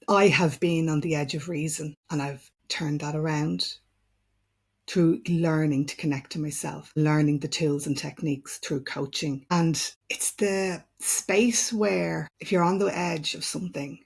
I have been on the edge of reason, and I've turned that around through learning to connect to myself, learning the tools and techniques through coaching. And it's the space where if you're on the edge of something,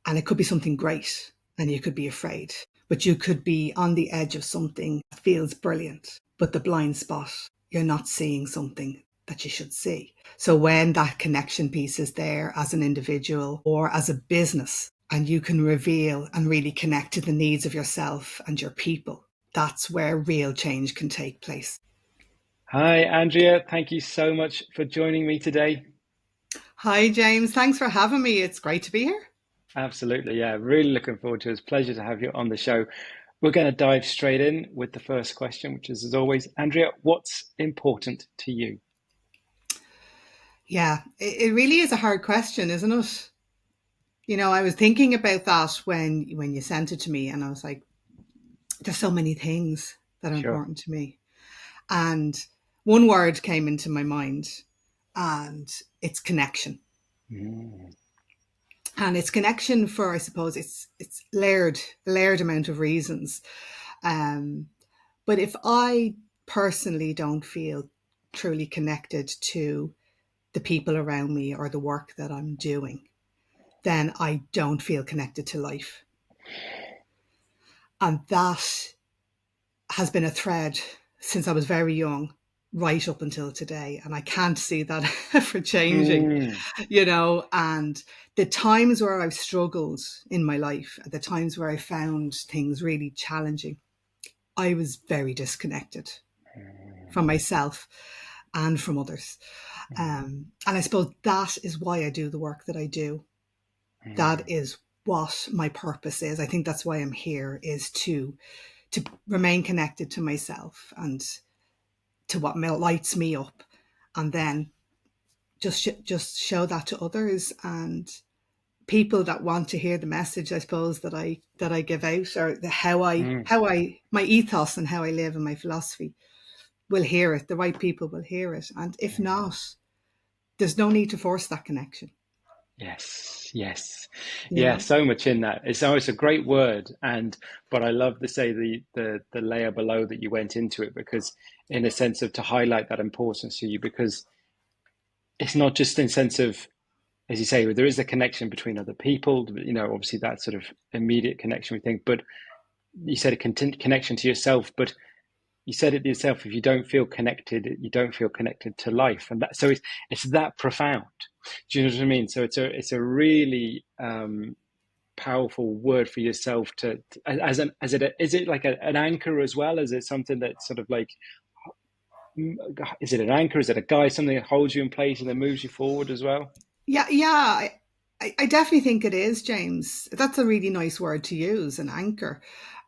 and it could be something great and you could be afraid, but you could be on the edge of something that feels brilliant, but the blind spot, you're not seeing something that you should see. So when that connection piece is there as an individual or as a business, and you can reveal and really connect to the needs of yourself and your people, that's where real change can take place. Hi, Andrea. Thank you so much for joining me today. Hi, James. Thanks for having me. It's great to be here. Absolutely. Yeah, really looking forward to it. It's a pleasure to have you on the show. We're going to dive straight in with the first question, which is, as always, Andrea, what's important to you? Yeah, it really is a hard question, isn't it? You know, I was thinking about that when you sent it to me, and I was like, there's so many things that are Sure. important to me. And one word came into my mind, and it's connection. Mm, And it's connection for, I suppose, it's layered amount of reasons. Um, but if I personally don't feel truly connected to the people around me or the work that I'm doing, then I don't feel connected to life. And that has been a thread since I was very young, right up until today. And I can't see that ever changing, mm, and the times where I've struggled in my life, the times where I found things really challenging, I was very disconnected from myself and from others. And I suppose that is why I do the work that I do. That is what my purpose is. I think that's why I'm here, is to remain connected to myself and to what lights me up, and then just show that to others and people that want to hear the message, I suppose, that I give out, or mm. how I my ethos and how I live and my philosophy will hear it. The right people will hear it, and if not, there's no need to force that connection. Yes, yes, You yeah. know. So much in that. It's a great word, and but I love to say the layer below that you went into it because, in a sense of to highlight that importance to you, because it's not just in sense of, as you say, there is a connection between other people. You know, obviously that sort of immediate connection we think, but you said a connection to yourself, but you said it yourself. If you don't feel connected, you don't feel connected to life, and that so it's that profound. Do you know what I mean? So it's a really powerful word for yourself to as it is it like an anchor as well? Is it something that's sort of like, is it an anchor? Is it a guide, something that holds you in place and then moves you forward as well? Yeah, yeah. I definitely think it is, James. That's a really nice word to use, an anchor.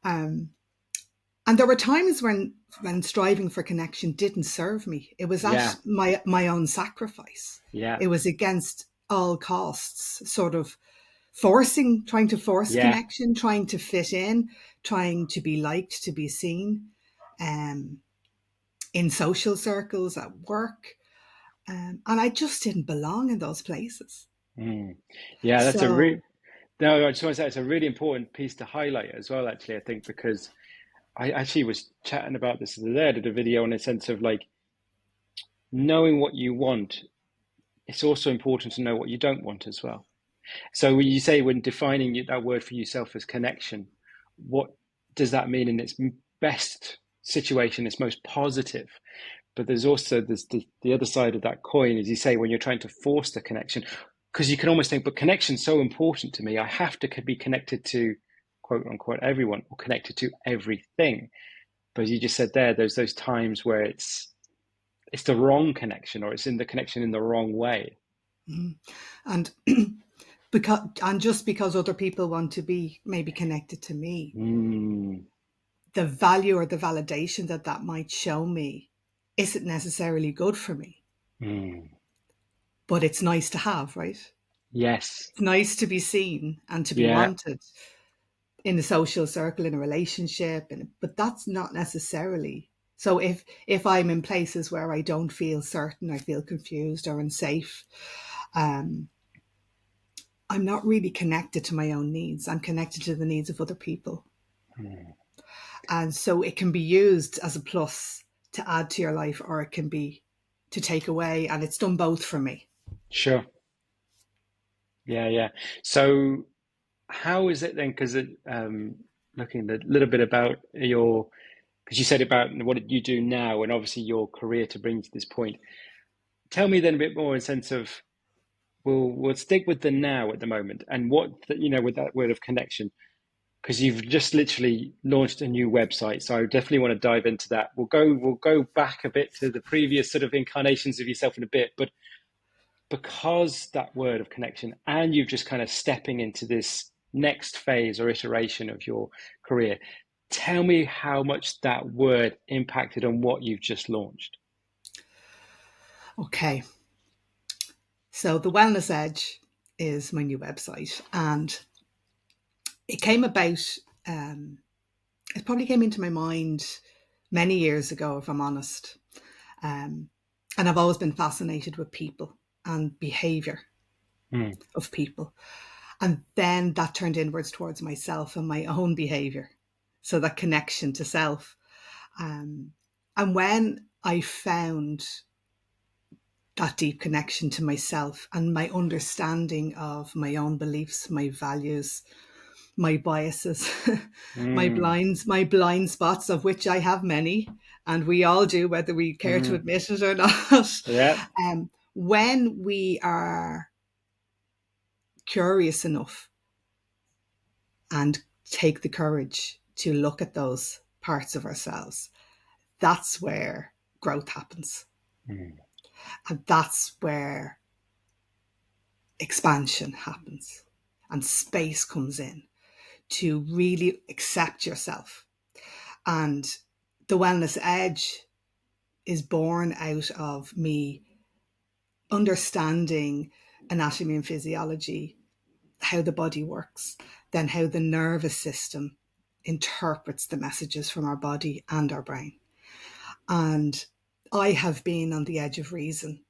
Um, and there were times when striving for connection didn't serve me. It was at Yeah, my own sacrifice. yeah, It was against all costs, sort of trying to force yeah. connection, trying to fit in, trying to be liked, to be seen, um, in social circles, at work. And I just didn't belong in those places. Mm. Yeah, that's a So, no, I just want to say it's a really important piece to highlight as well, actually, I think, because I actually was chatting about this the other day. I did a video in a sense of like knowing what you want. It's also important to know what you don't want as well. So when you say when defining that word for yourself as connection, what does that mean in its best situation, its most positive? But there's also the other side of that coin, as you say, when you're trying to force the connection, because you can almost think, but connection's so important to me. I have to be connected to quote unquote everyone or connected to everything. But as you just said there, there's those times where it's the wrong connection or it's in the connection in the wrong way. and just because other people want to be maybe connected to me, Mm, the value or the validation that that might show me isn't necessarily good for me, mm. but it's nice to have, right? Yes. It's nice to be seen and to be Yeah. wanted in a social circle, in a relationship, but that's not necessarily. So if I'm in places where I don't feel certain, I feel confused or unsafe, um, I'm not really connected to my own needs. I'm connected to the needs of other people. Mm. And so it can be used as a plus to add to your life, or it can be to take away. And it's done both for me. Sure. Yeah, yeah. So how is it then? Because looking a little bit about your, because you said about what you do now, and obviously your career to bring you to this point. Tell me then a bit more in sense of we'll stick with the now at the moment, and what with that word of connection, because you've just literally launched a new website. So I definitely want to dive into that. We'll go back a bit to the previous sort of incarnations of yourself in a bit, but because that word of connection, and you've just kind of stepping into this next phase or iteration of your career, tell me how much that word impacted on what you've just launched. Okay. So the Wellness Edge is my new website, and it came about. Um, it probably came into my mind many years ago, if I'm honest. Um, and I've always been fascinated with people and behavior Mm, of people. And then that turned inwards towards myself and my own behavior. So that connection to self. Um, and when I found that deep connection to myself and my understanding of my own beliefs, my values, my biases, mm, my blind spots, of which I have many, and we all do, whether we care to mm. admit it or not. Yeah. When we are curious enough and take the courage to look at those parts of ourselves, that's where growth happens. Mm, And that's where expansion happens and space comes in to really accept yourself. And the Wellness Edge is born out of me understanding anatomy and physiology, how the body works, then how the nervous system interprets the messages from our body and our brain. And I have been on the edge of reason,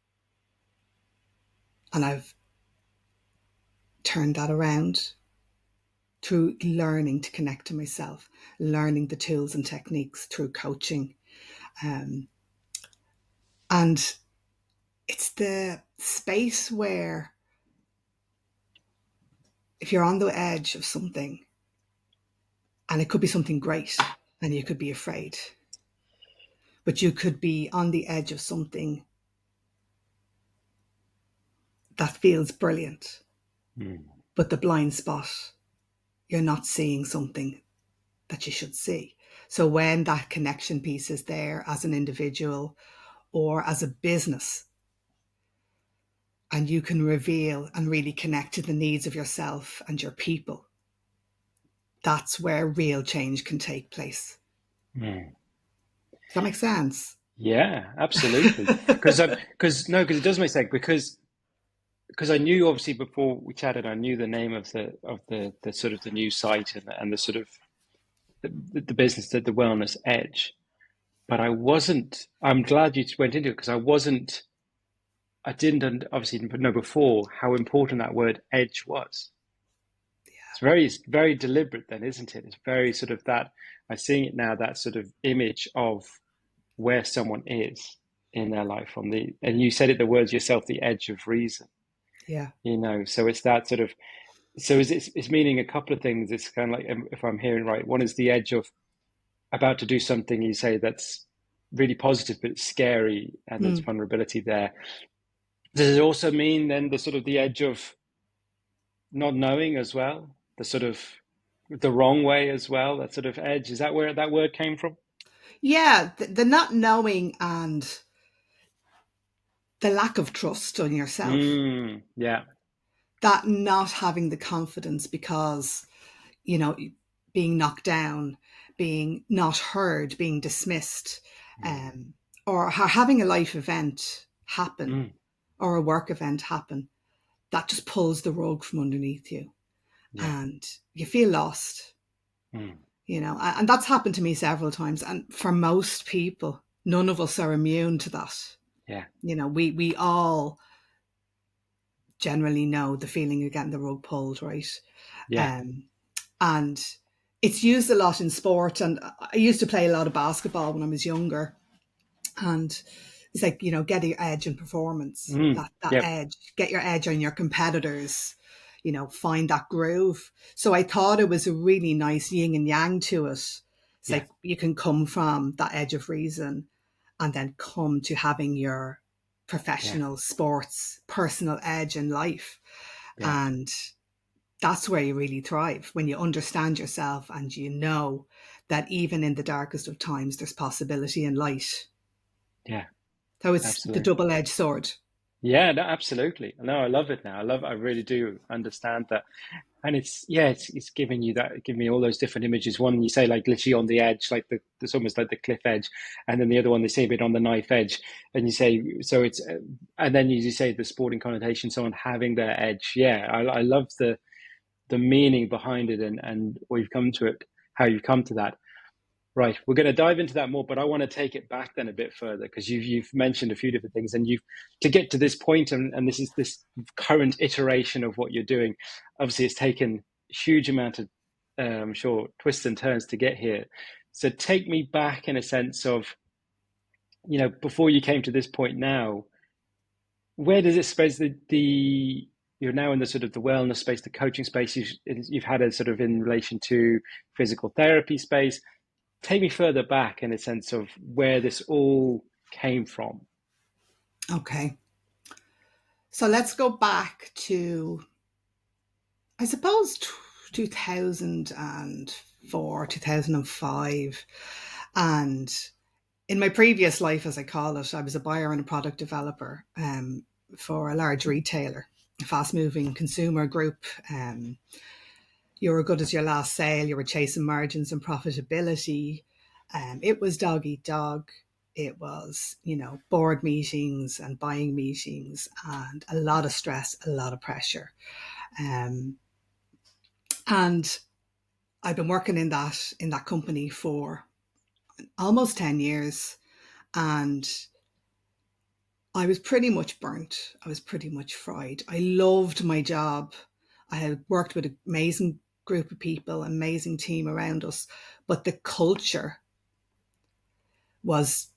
and I've turned that around through learning to connect to myself, learning the tools and techniques through coaching. Um, and it's the space where if you're on the edge of something, and it could be something great, and you could be afraid, but you could be on the edge of something that feels brilliant, mm, but the blind spot, you're not seeing something that you should see. So when that connection piece is there as an individual or as a business, and you can reveal and really connect to the needs of yourself and your people, that's where real change can take place. mm. Does that make sense? Yeah, absolutely. Because it does make sense because I knew obviously before we chatted, I knew the name of the sort of the new site and the sort of the business, the Wellness Edge, but I wasn't. I'm glad you went into it because I wasn't. I didn't obviously know before how important that word edge was. It's very deliberate then, isn't it? It's very sort of that. I'm seeing it now. That sort of image of where someone is in their life on the, and you said it the words yourself, the edge of reason. Yeah. So it's that sort of. So it's meaning a couple of things. It's kind of like if I'm hearing right, one is the edge of about to do something you say that's really positive but it's scary and there's Mm. vulnerability there. Does it also mean then the sort of the edge of not knowing as well, the sort of the wrong way as well, that sort of edge? Is that where that word came from? Yeah, the not knowing and the lack of trust on yourself, Yeah. that not having the confidence because, you know, being knocked down, being not heard, being dismissed, Mm, um, or having a life event happen mm, or a work event happen, that just pulls the rug from underneath you yeah. and you feel lost, Mm, and that's happened to me several times. And for most people, none of us are immune to that. yeah. We all generally know the feeling of getting the rug pulled, right? Yeah. Um, and it's used a lot in sport. And I used to play a lot of basketball when I was younger. And it's like, get your edge in performance, that Yep. edge, get your edge on your competitors, find that groove. So I thought it was a really nice yin and yang to it. It's Yeah. like you can come from that edge of reason and then come to having your Yeah. professional sports personal edge in life. Yeah. And that's where you really thrive, when you understand yourself and you know that even in the darkest of times there's possibility and light. Yeah. So it's the Absolutely. double-edged sword. Yeah, no, absolutely. No, I love it now. I really do understand that. And it's giving you that, giving me all those different images. One, you say like literally on the edge, like it's almost like the cliff edge. And then the other one, they say a bit on the knife edge. And you say, so it's, and then you say the sporting connotation, someone having their edge. Yeah, I love the meaning behind it and we've come to it, how you've come to that. Right, we're going to dive into that more, but I want to take it back then a bit further because you've mentioned a few different things, and you've to get to this point, and this is this current iteration of what you're doing. Obviously, it's taken a huge amount of, I'm sure, twists and turns to get here. So take me back in a sense of, before you came to this point now, where does it suppose the you're now in the sort of the wellness space, the coaching space. You've had a sort of in relation to physical therapy space. Take me further back in a sense of where this all came from. Okay. So let's go back to, I suppose, 2004, 2005. And in my previous life, as I call it, I was a buyer and a product developer for a large retailer, a fast moving consumer group. You were good as your last sale. You were chasing margins and profitability. It was dog eat dog. It was, board meetings and buying meetings and a lot of stress, a lot of pressure. Um, and I've been working in that company for almost 10 years, and I was pretty much burnt. I was pretty much fried. I loved my job. I had worked with an amazing group of people, amazing team around us, but the culture was,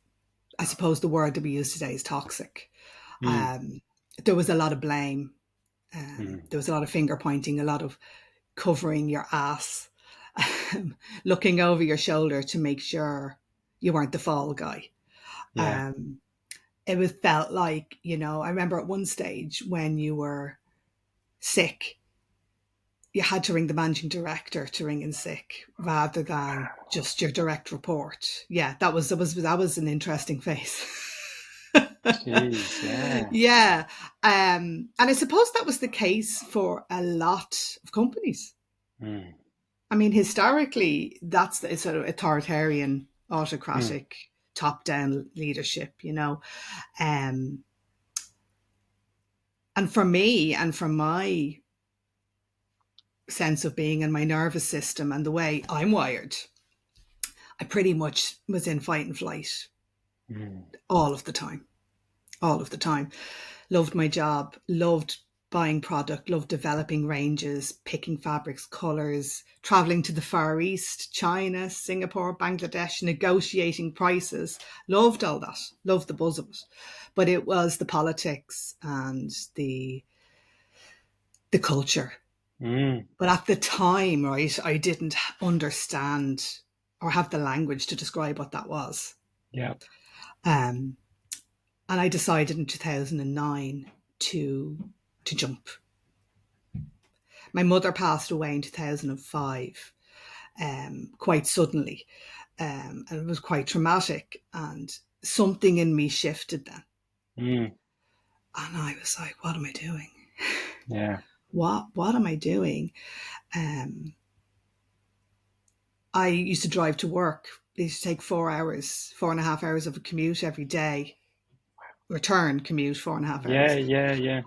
I suppose the word that we use today is toxic. Mm, Um, there was a lot of blame. mm, There was a lot of finger pointing, a lot of covering your ass, looking over your shoulder to make sure you weren't the fall guy. yeah, Um, it was felt like, I remember at one stage when you were sick, you had to ring the managing director to ring in sick rather than just your direct report. Yeah, that was an interesting phase. jeez, yeah, Yeah. And I suppose that was the case for a lot of companies. mm, I mean, historically, that's the sort of authoritarian, mm, autocratic, top down leadership. Um, and for me and for my sense of being and my nervous system and the way I'm wired, I pretty much was in fight and flight mm, all of the time. All of the time. Loved my job, loved buying product, loved developing ranges, picking fabrics, colours, travelling to the Far East, China, Singapore, Bangladesh, negotiating prices. Loved all that, loved the buzz of it. But it was the politics and the culture. mm, But at the time, right, I didn't understand or have the language to describe what that was. yeah, Um, and I decided in 2009 to jump. My mother passed away in 2005, quite suddenly, and it was quite traumatic. And something in me shifted then, mm, and I was like, "What am I doing? yeah, What am I doing?" Um, I used to drive to work. It used to take 4 hours, 4.5 hours of a commute every day. Return commute, 4.5 hours. yeah, yeah, yeah,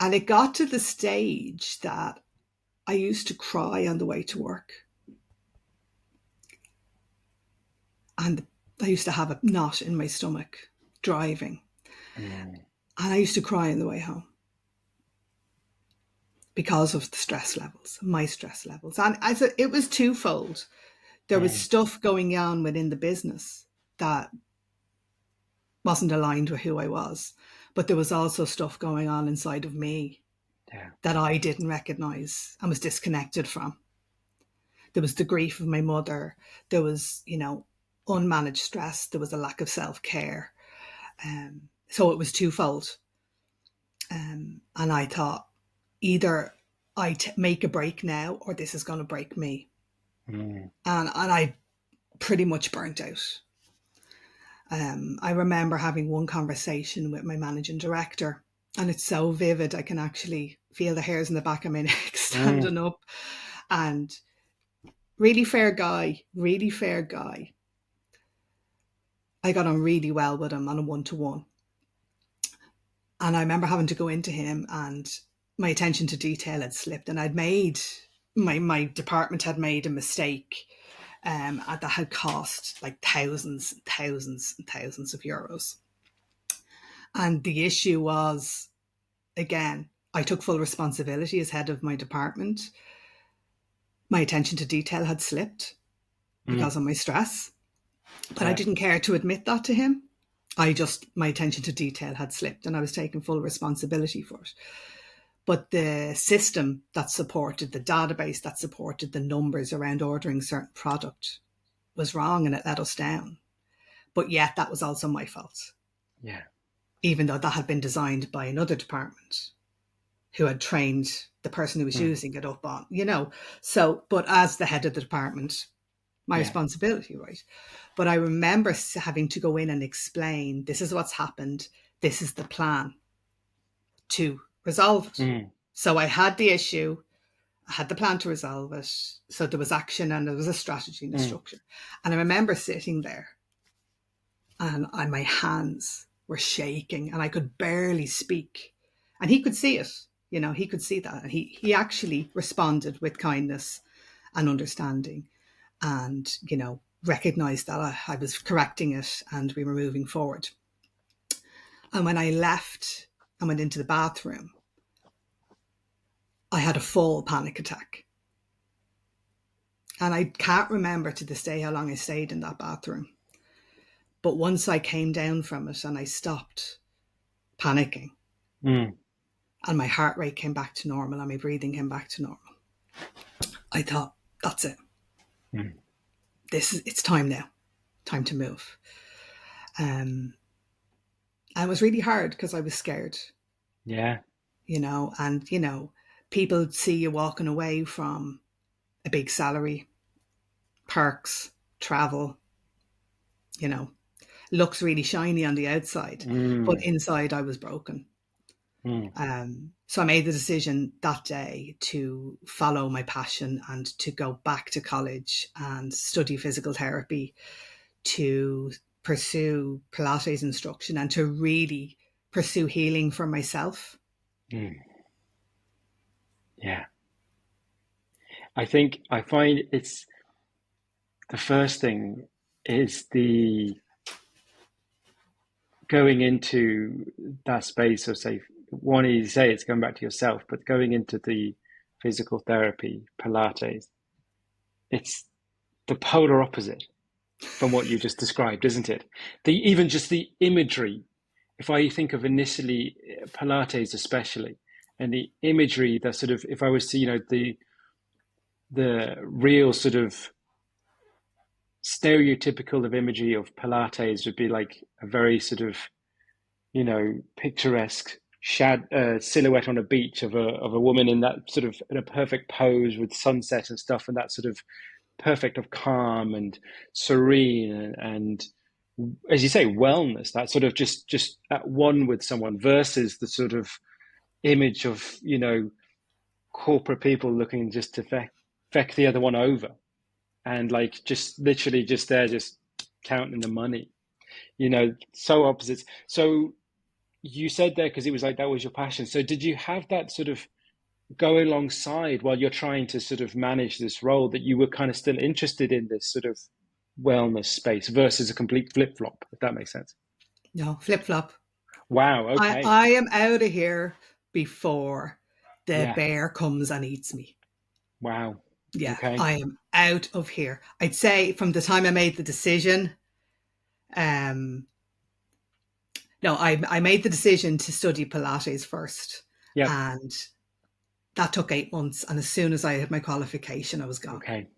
And it got to the stage that I used to cry on the way to work. And I used to have a knot in my stomach driving. mm, And I used to cry on the way home. because of the stress levels, my stress levels. And it was twofold. There was stuff going on within the business that wasn't aligned with who I was, but there was also stuff going on inside of me that I didn't recognize and was disconnected from. There was the grief of my mother. There was, unmanaged stress. There was a lack of self-care. So it was twofold. And I thought, either I make a break now or this is going to break me. And I pretty much burnt out. I remember having one conversation with my managing director, and it's so vivid. I can actually feel the hairs in the back of my neck standing up. And really fair guy. I got on really well with him on a one-to-one. And I remember having to go into him, and my attention to detail had slipped, and my department had made a mistake that had cost like thousands and thousands and thousands of euros. And the issue was, again, I took full responsibility as head of my department. My attention to detail had slipped because of my stress, but I didn't care to admit that to him. My attention to detail had slipped, and I was taking full responsibility for it. But the system that supported, the database that supported the numbers around ordering certain product was wrong, and it let us down. But yet that was also my fault. Yeah. Even though that had been designed by another department who had trained the person who was using it up on, So, but as the head of the department, my responsibility, right? But I remember having to go in and explain, this is what's happened. This is the plan to resolve it. So I had the issue, I had the plan to resolve it. So there was action and there was a strategy and a structure. And I remember sitting there and my hands were shaking and I could barely speak. And he could see it, he could see that. And he actually responded with kindness and understanding and, recognized that I was correcting it and we were moving forward. And when I left and went into the bathroom, I had a full panic attack. And I can't remember to this day how long I stayed in that bathroom. But once I came down from it and I stopped panicking and my heart rate came back to normal and my breathing came back to normal, I thought, that's it. It's time now. Time to move. And it was really hard because I was scared. Yeah. People see you walking away from a big salary, perks, travel, looks really shiny on the outside, but inside I was broken. So I made the decision that day to follow my passion and to go back to college and study physical therapy, to pursue Pilates instruction and to really pursue healing for myself. Yeah. I find it's the first thing is the going into that space of, say, one, you say it's going back to yourself, but going into the physical therapy, Pilates, it's the polar opposite from what you just described, isn't it? Even just the imagery, if I think of initially Pilates especially, and the imagery that sort of, if I was to, the real sort of stereotypical of imagery of Pilates would be like a very sort of, picturesque silhouette on a beach of a woman in that sort of in a perfect pose with sunset and stuff, and that sort of perfect of calm and serene and as you say, wellness, that sort of just at one with someone, versus the sort of image of, corporate people looking just to feck the other one over and like just literally just there, just counting the money, so opposites. So you said there, because it was like that was your passion. So did you have that sort of go alongside while you're trying to sort of manage this role, that you were kind of still interested in this sort of wellness space versus a complete flip-flop, if that makes sense? No, flip-flop. Wow. Okay. I am out of here before the Yeah. bear comes and eats me. Wow. Yeah, Okay. I am out of here. I'd say from the time I made the decision, no, I made the decision to study Pilates first. Yep. And that took 8 months. And as soon as I had my qualification, I was gone. Okay.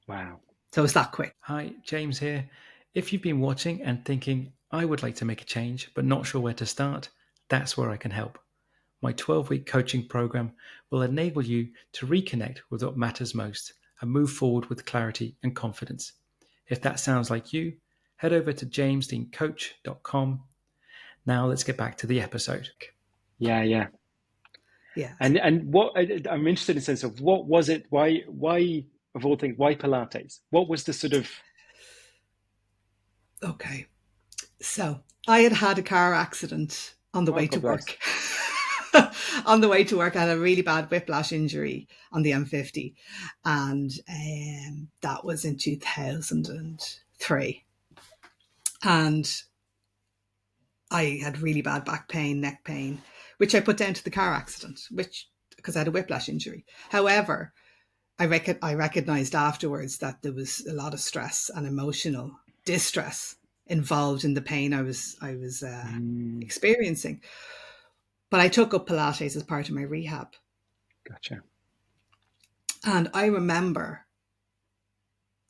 Wow. So it was that quick. Hi, James here. If you've been watching and thinking, I would like to make a change, but not sure where to start, that's where I can help. My 12-week coaching program will enable you to reconnect with what matters most and move forward with clarity and confidence. If that sounds like you, head over to jamesdeancoach.com. Now let's get back to the episode. Yeah. Yeah. Yeah. And what I'm interested in the sense of what was it? Why of all things, why Pilates? What was the sort of... Okay. So I had had a car accident on the Oh, way to God bless. work. On the way to work, I had a really bad whiplash injury on the M50. And that was in 2003. And I had really bad back pain, neck pain, which I put down to the car accident, because I had a whiplash injury. However, I recognized afterwards that there was a lot of stress and emotional distress involved in the pain I was experiencing. But I took up Pilates as part of my rehab. Gotcha. And I remember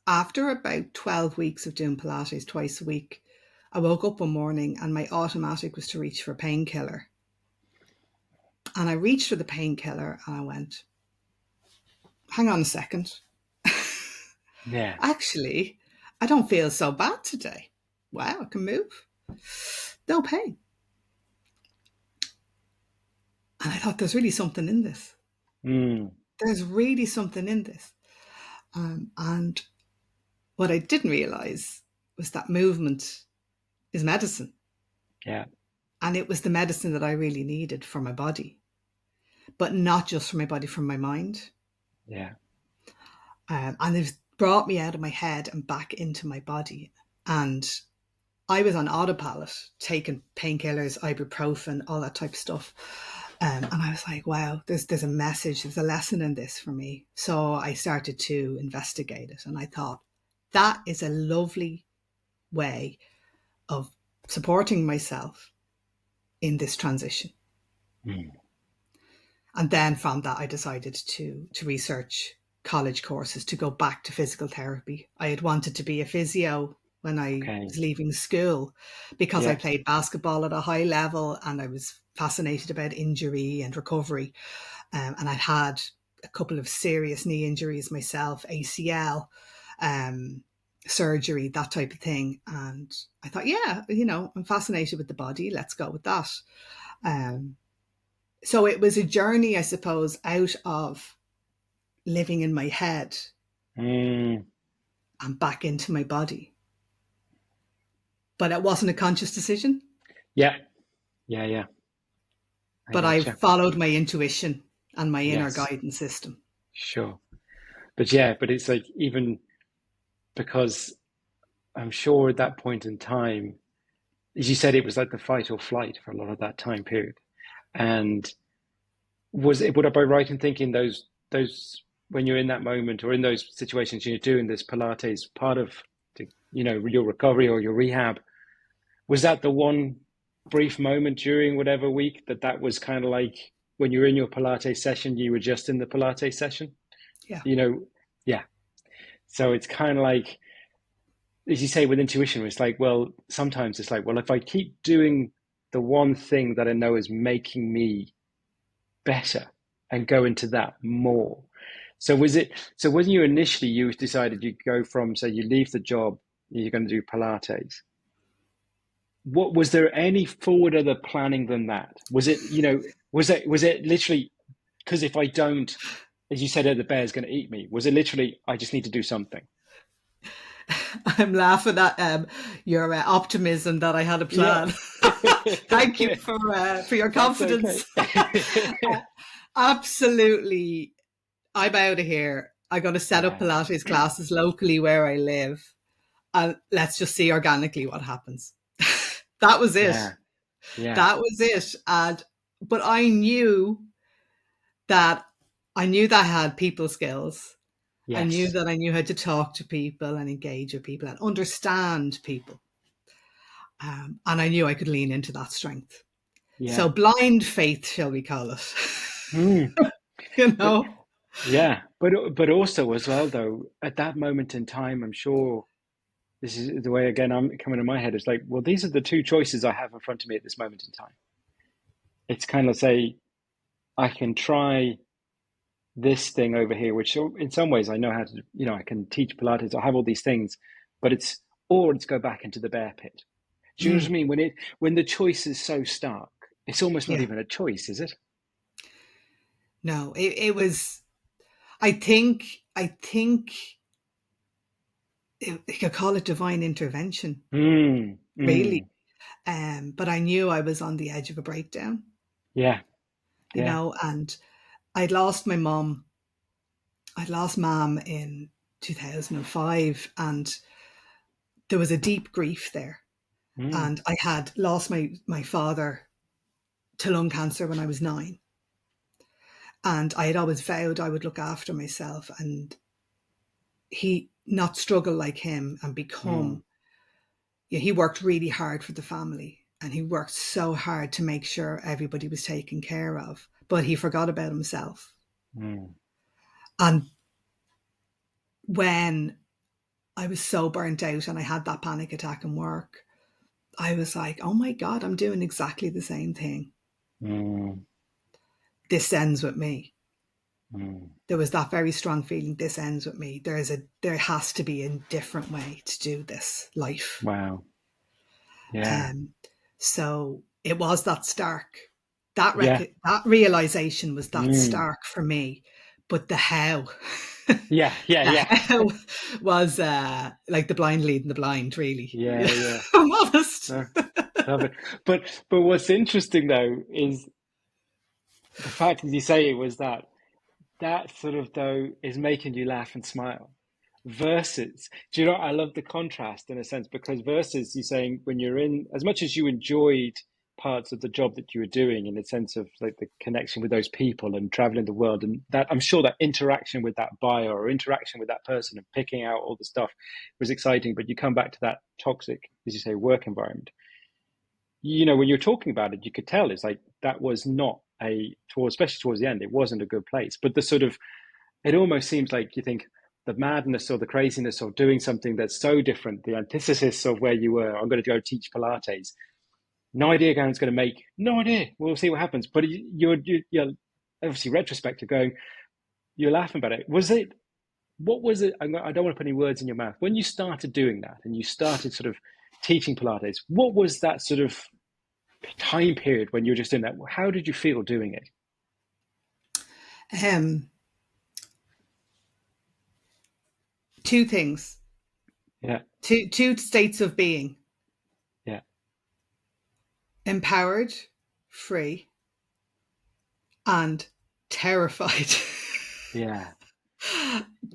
after about 12 weeks of doing Pilates twice a week, I woke up one morning and my automatic was to reach for a painkiller. And I reached for the painkiller and I went, hang on a second. Yeah. Actually, I don't feel so bad today. Wow, I can move. No pain. And I thought, there's really something in this. There's really something in this. And what I didn't realize was that movement is medicine. Yeah. And it was the medicine that I really needed for my body, but not just for my body, for my mind. Yeah. And it brought me out of my head and back into my body. And I was on autopilot, taking painkillers, ibuprofen, all that type of stuff. And I was like, wow, there's a message, there's a lesson in this for me. So I started to investigate it. And I thought, that is a lovely way of supporting myself in this transition. And then from that, I decided to research college courses to go back to physical therapy. I had wanted to be a physio when I was leaving school because I played basketball at a high level and I was fascinated about injury and recovery. And I'd had a couple of serious knee injuries myself, ACL, surgery, that type of thing. And I thought, I'm fascinated with the body. Let's go with that. So it was a journey, I suppose, out of living in my head and back into my body. But it wasn't a conscious decision. Yeah. But I followed my intuition and my inner guidance system. Sure. But it's like, even because I'm sure at that point in time, as you said, it was like the fight or flight for a lot of that time period. And would I be right in thinking those when you're in that moment or in those situations, you're doing this Pilates, part of your recovery or your rehab, was that the one brief moment during whatever week that was kind of like when you were in your Pilates session, you were just in the Pilates session? Yeah. So it's kind of like, as you say, with intuition, it's like, well, sometimes it's like, well, if I keep doing the one thing that I know is making me better and go into that more. So when you initially decided you go from, say, you leave the job, you're going to do Pilates, what was there any forward other planning than that? Was it literally, because if I don't, as you said, the bear's going to eat me? Was it literally, I just need to do something? I'm laughing at your optimism that I had a plan. Yeah. Thank you for your confidence. Absolutely. I'm out of here. I'm going to set up Pilates classes locally where I live. And let's just see organically what happens. That was it. Yeah. That was it. But I knew that I knew that I had people skills. I knew Yes. that I knew how to talk to people and engage with people and understand people. And I knew I could lean into that strength. So Yeah. blind faith, shall we call it? Mm. You But know? yeah, but also as well though, at that moment in time, I'm sure this is the way again I'm coming in my head. It's like, well, these are the two choices I have in front of me at this moment in time. It's kind of say I can try this thing over here, which in some ways I know how to, I can teach Pilates, I have all these things, but it's go back into the bear pit. Do you know what I Mm, mean? When the choice is so stark, it's almost not yeah. even a choice, is it? No, it was, I think you could call it divine intervention, Mm, really. mm, But I knew I was on the edge of a breakdown, yeah, yeah. and I'd lost my mom. I'd lost mom in 2005, and there was a deep grief there. Mm, And I had lost my father to lung cancer when I was 9. And I had always vowed I would look after myself and he not struggle like him and mm, become, yeah, he worked really hard for the family and he worked so hard to make sure everybody was taken care of, but he forgot about himself. mm, And when I was so burnt out and I had that panic attack in work, I was like, oh my God, I'm doing exactly the same thing. mm, This ends with me. mm. There was that very strong feeling, this ends with me. There has to be a different way to do this life. Wow. Yeah. So it was that stark. Yeah. That realization was that Mm. stark for me. But the how, Yeah. Yeah. the Yeah. how was like the blind leading the blind, really. Yeah. Yeah. I'm honest. No, love it. But what's interesting though is the fact that you say it was that sort of though is making you laugh and smile versus, do you know, I love the contrast in a sense because versus you saying when you're in, as much as you enjoyed parts of the job that you were doing in a sense of like the connection with those people and traveling the world and that I'm sure that interaction with that buyer or interaction with that person and picking out all the stuff was exciting, but you come back to that toxic, as you say, work environment. When you're talking about it, you could tell it's like that was not especially towards the end, it wasn't a good place. But the sort of, it almost seems like you think the madness or the craziness of doing something that's so different, the antithesis of where you were, I'm going to go teach Pilates. No idea how it's going to make, no idea. We'll see what happens. But you're obviously retrospective going, you're laughing about it. What was it? I don't want to put any words in your mouth. When you started doing that and you started sort of teaching Pilates, what was that sort of time period when you were just doing that? How did you feel doing it? Um, Two things, Yeah, two states of being: yeah, empowered, free, and terrified. yeah,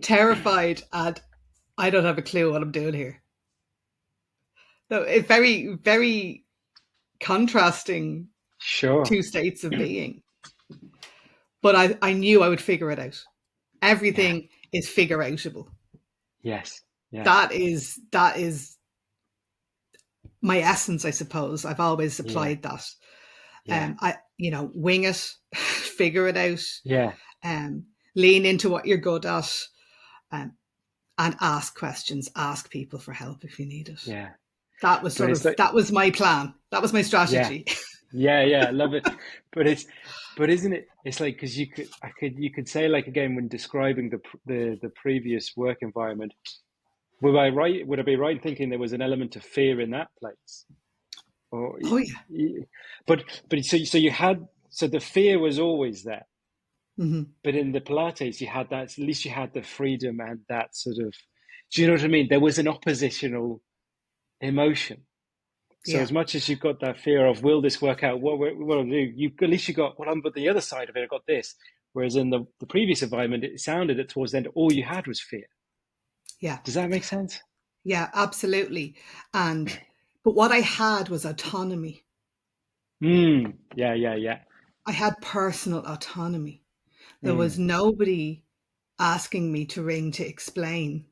Terrified, and I don't have a clue what I'm doing here. So it's very, very contrasting sure. two states of being. But I knew I would figure it out. Yeah, Everything is figure outable. yes, yeah, That is my essence, I suppose. I've always yeah, applied that. yeah, Wing it, figure it out, yeah, um, lean into what you're good at, um, and ask questions, ask people for help if you need it. yeah. But That was my plan. That was my yeah, strategy. yeah, I love it. But but isn't it? It's like because you could say like again when describing the previous work environment. Would I right? Would I be right in thinking there was an element of fear in that place? Or, Oh yeah. but so you had so the fear was always there, Hmm. but in the Pilates you had that at least you had the freedom and that sort of. Do you know what I mean? There was an oppositional emotion. So Yeah. as much as you've got that fear of will this work out, what I'll do, you at least you got well. I'm but the other side of it. I got this. Whereas in the previous environment, it sounded that towards the end, all you had was fear. Yeah. Does that make sense? Yeah. Absolutely. But what I had was autonomy. Mm, yeah, yeah, yeah, I had personal autonomy. There was nobody asking me to ring to explain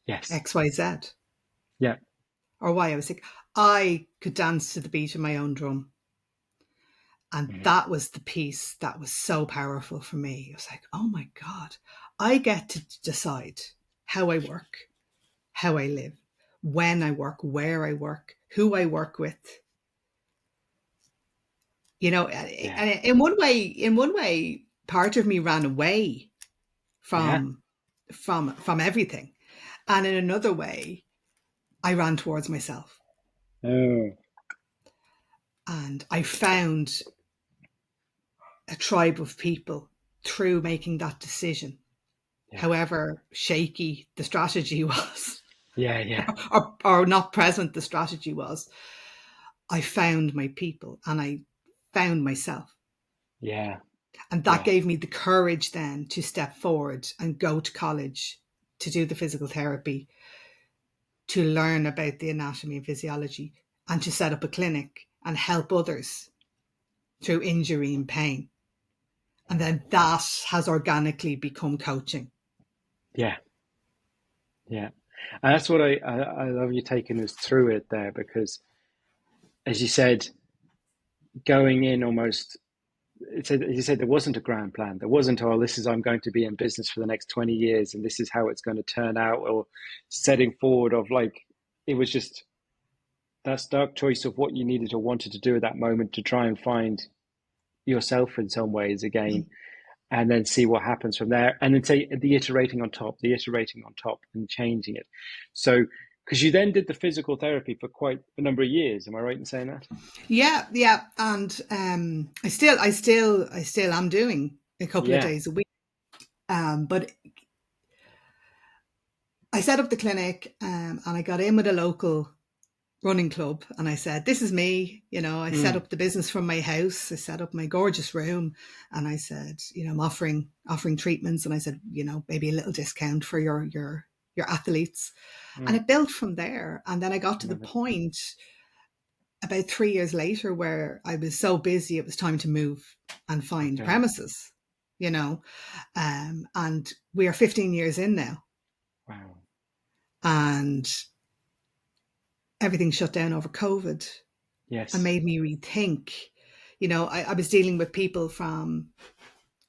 Yes. XYZ Yeah. or why I was sick. I could dance to the beat of my own drum. And that was the piece that was so powerful for me. It was like, oh my God, I get to decide how I work, how I live, when I work, where I work, who I work with. You know, Yeah. and in one way, part of me ran away Yeah. from everything. And in another way, I ran towards myself. Oh. And I found a tribe of people through making that decision, Yeah. however shaky the strategy was. Yeah. Yeah. or not present the strategy was. I found my people and I found myself. Yeah. And that gave me the courage then to step forward and go to college to do the physical therapy, to learn about the anatomy and physiology, and to set up a clinic and help others through injury and pain. And then that has organically become coaching. Yeah. Yeah. And that's what I love you taking us through it there, because as you said, going in almost, as you said, there wasn't a grand plan. There wasn't, oh, this is, I'm going to be in business for the next 20 years and this is how it's going to turn out, or setting forward of like, it was just that stark choice of what you needed or wanted to do at that moment to try and find yourself in some ways again, and then see what happens from there. And then say the iterating on top, and changing it. So, because you then did the physical therapy for quite a number of years. Am I right in saying that? Yeah. And I still am doing a couple of Yeah. days a week. But I set up the clinic and I got in with a local running club and I said, this is me. You know, I set up the business from my house. I set up my gorgeous room and I said, you know, I'm offering treatments. And I said, you know, maybe a little discount for your athletes. And it built from there. And then I got to the point about 3 years later where I was so busy, it was time to move and find premises, you know. And we are 15 years in now. Wow. And everything shut down over COVID. Yes. And made me rethink. You know, I was dealing with people from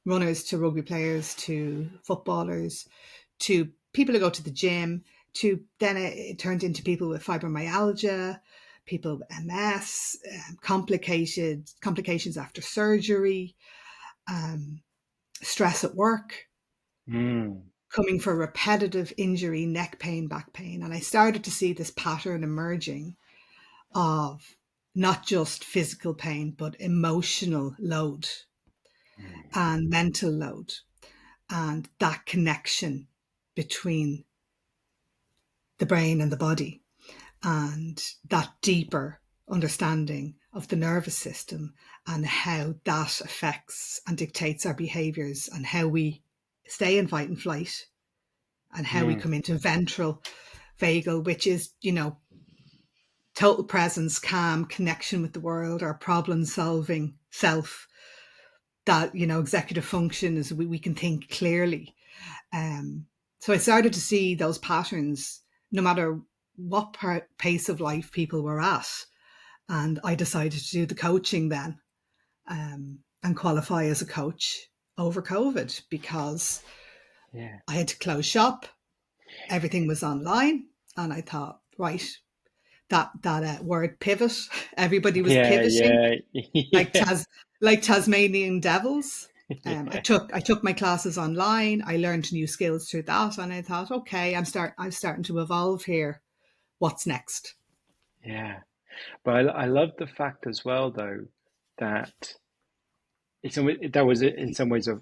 runners to rugby players to footballers to people who go to the gym, to then it turned into people with fibromyalgia, people with MS, complications after surgery, stress at work, coming for repetitive injury, neck pain, back pain. And I started to see this pattern emerging of not just physical pain, but emotional load and mental load, and that connection between the brain and the body, and that deeper understanding of the nervous system and how that affects and dictates our behaviors and how we stay in fight and flight and how we come into ventral vagal, which is, you know, total presence, calm, connection with the world, our problem solving self, that, you know, executive function is we can think clearly. So I started to see those patterns no matter what pace of life people were at. And I decided to do the coaching then and qualify as a coach over COVID because I had to close shop. Everything was online. And I thought, right, that word pivot, everybody was pivoting like Tasmanian devils. I took my classes online. I learned new skills through that, and I thought, okay, I'm starting to evolve here. What's next? Yeah. But I love the fact as well, though, that that was in some ways a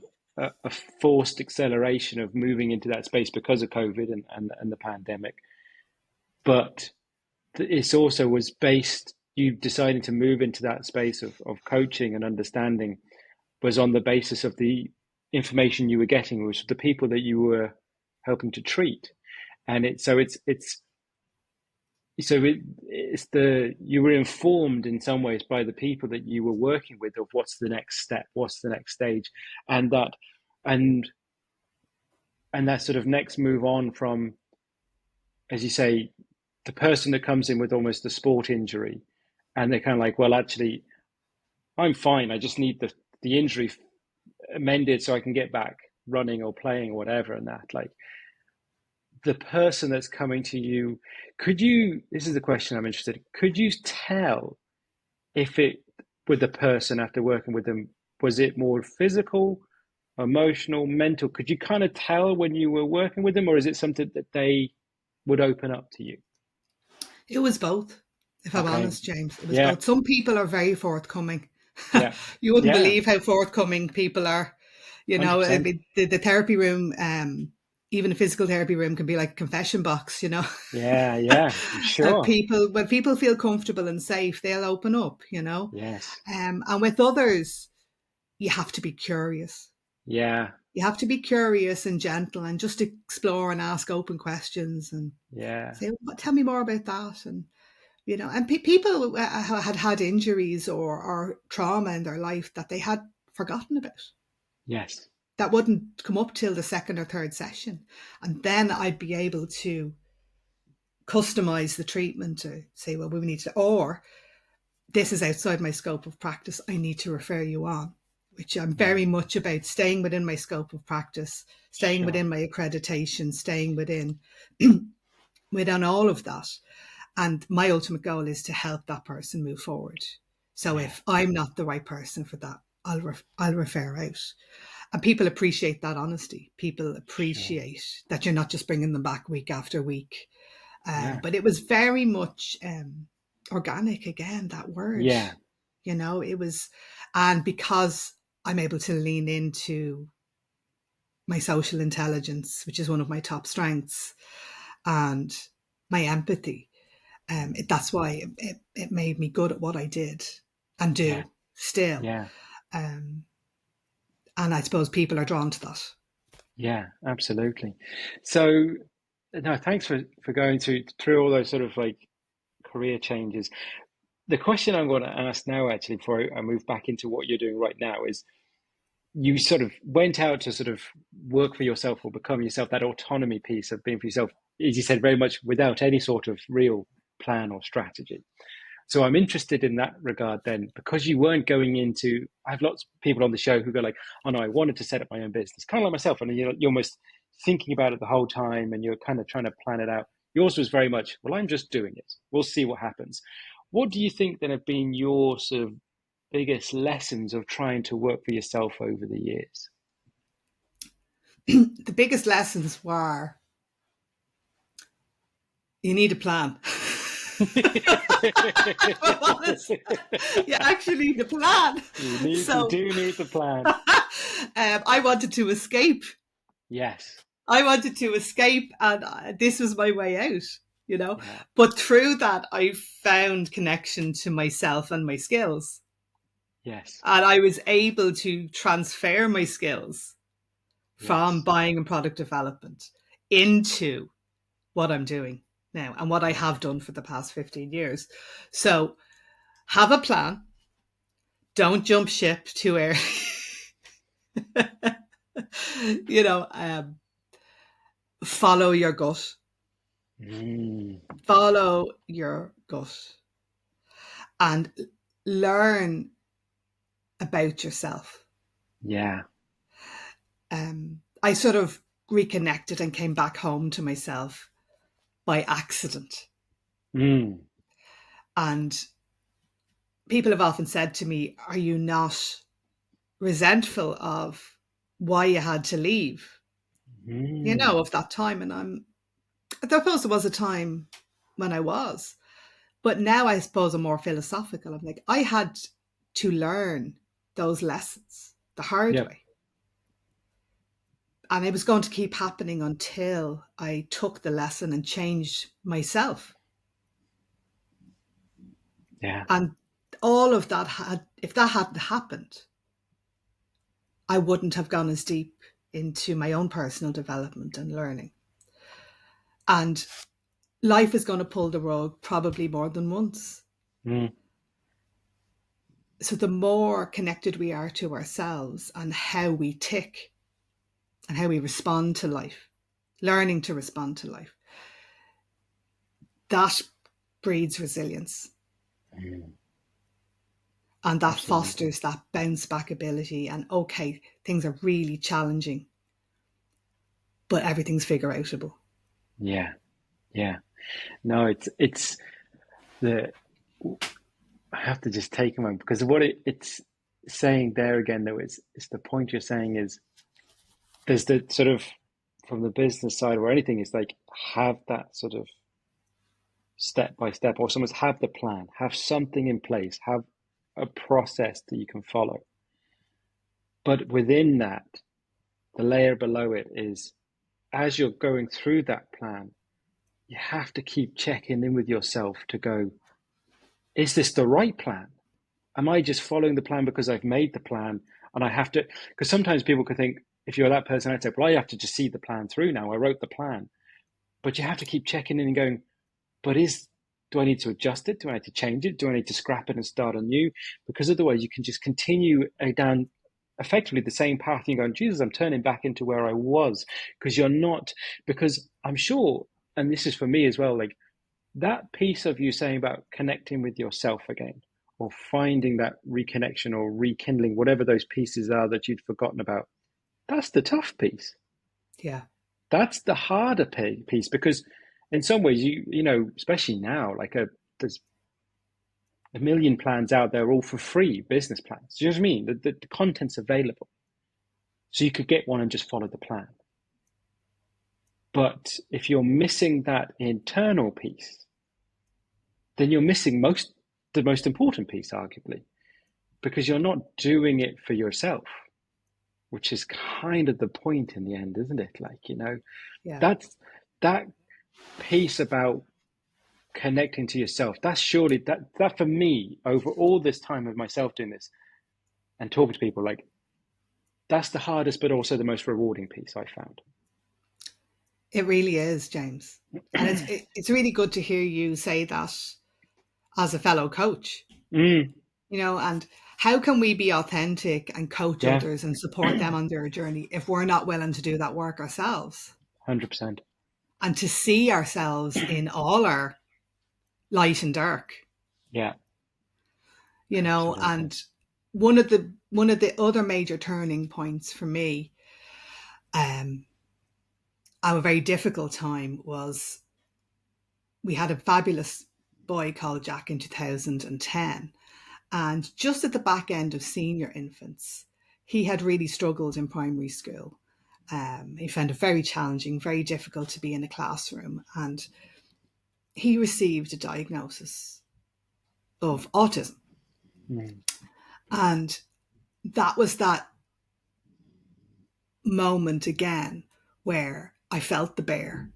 forced acceleration of moving into that space because of COVID and the pandemic. But it's also was based, you deciding to move into that space of coaching and understanding was on the basis of the information you were getting, which was the people that you were helping to treat. And it's you were informed in some ways by the people that you were working with of what's the next step, what's the next stage, and that and that sort of next move on from, as you say, the person that comes in with almost a sport injury, and they're kind of like, well, actually, I'm fine. I just need the injury mended so I can get back running or playing or whatever. And that, like, the person that's coming to you, this is the question I'm interested in, could you tell if it, with the person after working with them, was it more physical, emotional, mental? Could you kind of tell when you were working with them, or is it something that they would open up to you? It was both, if I'm Okay. honest, James. It was Yeah. both. Some people are very forthcoming. Yeah. You wouldn't Yeah. believe how forthcoming people are. You know, I 100%. mean, the therapy room, even a physical therapy room, can be like a confession box, you know. Yeah. Yeah. Sure. When people feel comfortable and safe, they'll open up, you know. Yes. And with others, you have to be curious. Yeah. You have to be curious and gentle and just explore and ask open questions and Yeah. say, well, tell me more about that. And, you know, and people had injuries or trauma in their life that they had forgotten about. Yes. That wouldn't come up till the second or third session. And then I'd be able to customize the treatment to say, well, we need to, or this is outside my scope of practice, I need to refer you on, which I'm very much about staying within my scope of practice, staying within my accreditation, staying within all of that. And my ultimate goal is to help that person move forward. So if I'm not the right person for that, I'll refer out. And people appreciate that honesty. People appreciate that you're not just bringing them back week after week. But it was very much organic, again, that word. Yeah. You know, it was, and because I'm able to lean into my social intelligence, which is one of my top strengths, and my empathy, that's why it made me good at what I did and do still. Yeah. And I suppose people are drawn to that. Yeah, absolutely. So, no, thanks for going through all those sort of like career changes. The question I'm going to ask now, actually, before I move back into what you're doing right now, is you sort of went out to sort of work for yourself or become yourself, that autonomy piece of being for yourself, as you said, very much without any sort of real plan or strategy. So I'm interested in that regard then, because you weren't going into, I have lots of people on the show who go like, oh no, I wanted to set up my own business, kind of like myself. And you're almost thinking about it the whole time and you're kind of trying to plan it out. Yours was very much, well, I'm just doing it. We'll see what happens. What do you think then have been your sort of biggest lessons of trying to work for yourself over the years? The biggest lessons were, you need a plan. Honest, you actually need a plan. You do need the plan. I wanted to escape. Yes. I wanted to escape, and this was my way out, you know. Yeah. But through that, I found connection to myself and my skills. Yes. And I was able to transfer my skills from buying and product development into what I'm doing now and what I have done for the past 15 years. So have a plan. Don't jump ship too early. You know, follow your gut. Follow your gut. And learn about yourself. Yeah. I sort of reconnected and came back home to myself by accident. And people have often said to me, are you not resentful of why you had to leave? You know, of that time. And I suppose there was a time when I was. But now I suppose I'm more philosophical. I'm like, I had to learn those lessons the hard way. And it was going to keep happening until I took the lesson and changed myself. Yeah. And all of that if that hadn't happened, I wouldn't have gone as deep into my own personal development and learning. And life is going to pull the rug probably more than once. So the more connected we are to ourselves and how we tick and how we respond to life, learning to respond to life, that breeds resilience. And that Absolutely. fosters that bounce back ability. And okay, things are really challenging, but everything's figure outable. Yeah. No, it's the I have to just take a moment, because what it's saying there again, though, it's the point you're saying is there's the sort of, from the business side or anything, it's like have that sort of step by step, or someone's have the plan, have something in place, have a process that you can follow. But within that, the layer below it is, as you're going through that plan, you have to keep checking in with yourself to go, is this the right plan? Am I just following the plan because I've made the plan and I have to? Because sometimes people could think, if you're that person, I'd say, well, I have to just see the plan through now. I wrote the plan. But you have to keep checking in and going, but do I need to adjust it? Do I need to change it? Do I need to scrap it and start anew? Because otherwise you can just continue down effectively the same path. You're going, Jesus, I'm turning back into where I was. Because you're not, because I'm sure, and this is for me as well, like that piece of you saying about connecting with yourself again, or finding that reconnection or rekindling, whatever those pieces are that you'd forgotten about, that's the tough piece. Yeah. That's the harder piece, because in some ways, you know, especially now, like there's a million plans out there, all for free, business plans. Do you know what I mean? The content's available. So you could get one and just follow the plan. But if you're missing that internal piece, then you're missing the most important piece, arguably, because you're not doing it for yourself, which is kind of the point in the end, isn't it? Like, you know, that's that piece about connecting to yourself. That's surely that for me, over all this time of myself doing this and talking to people, like that's the hardest, but also the most rewarding piece I found. It really is, James. And it's really good to hear you say that as a fellow coach. You know, and how can we be authentic and coach others and support them on their journey if we're not willing to do that work ourselves? 100%. And to see ourselves in all our light and dark. Yeah. You know, Absolutely. and one of the other major turning points for me, a very difficult time, was we had a fabulous boy called Jack in 2010. And just at the back end of senior infants, he had really struggled in primary school. He found it very challenging, very difficult to be in a classroom. And he received a diagnosis of autism. And that was that moment again where I felt the bear.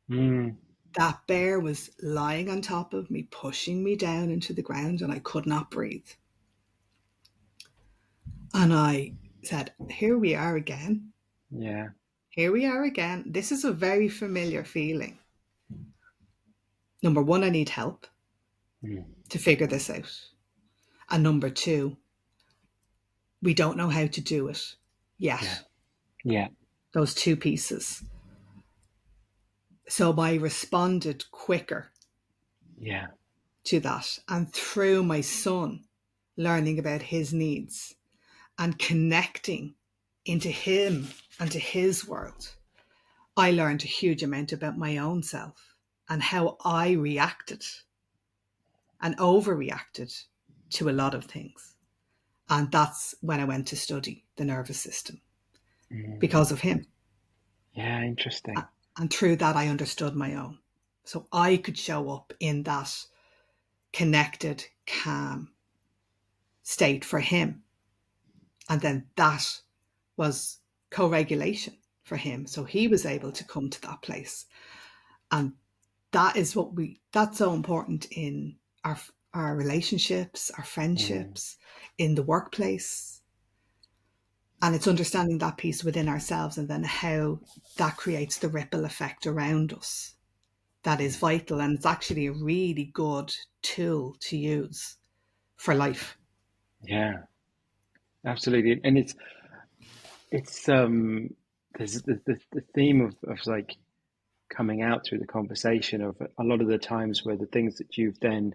That bear was lying on top of me, pushing me down into the ground, and I could not breathe. And I said, here we are again. Yeah. Here we are again. This is a very familiar feeling. Number one, I need help to figure this out. And number two, we don't know how to do it yet. Yeah. Those two pieces. So I responded quicker to that. And through my son learning about his needs and connecting into him and to his world, I learned a huge amount about my own self and how I reacted and overreacted to a lot of things. And that's when I went to study the nervous system because of him. Yeah, interesting. And through that, I understood my own. So I could show up in that connected, calm state for him. And then that was co-regulation for him. So he was able to come to that place. And that is that's so important in our relationships, our friendships, in the workplace. And it's understanding that piece within ourselves and then how that creates the ripple effect around us. That is vital. And it's actually a really good tool to use for life. Yeah, absolutely. And it's there's the theme of like coming out through the conversation of a lot of the times where the things that you've then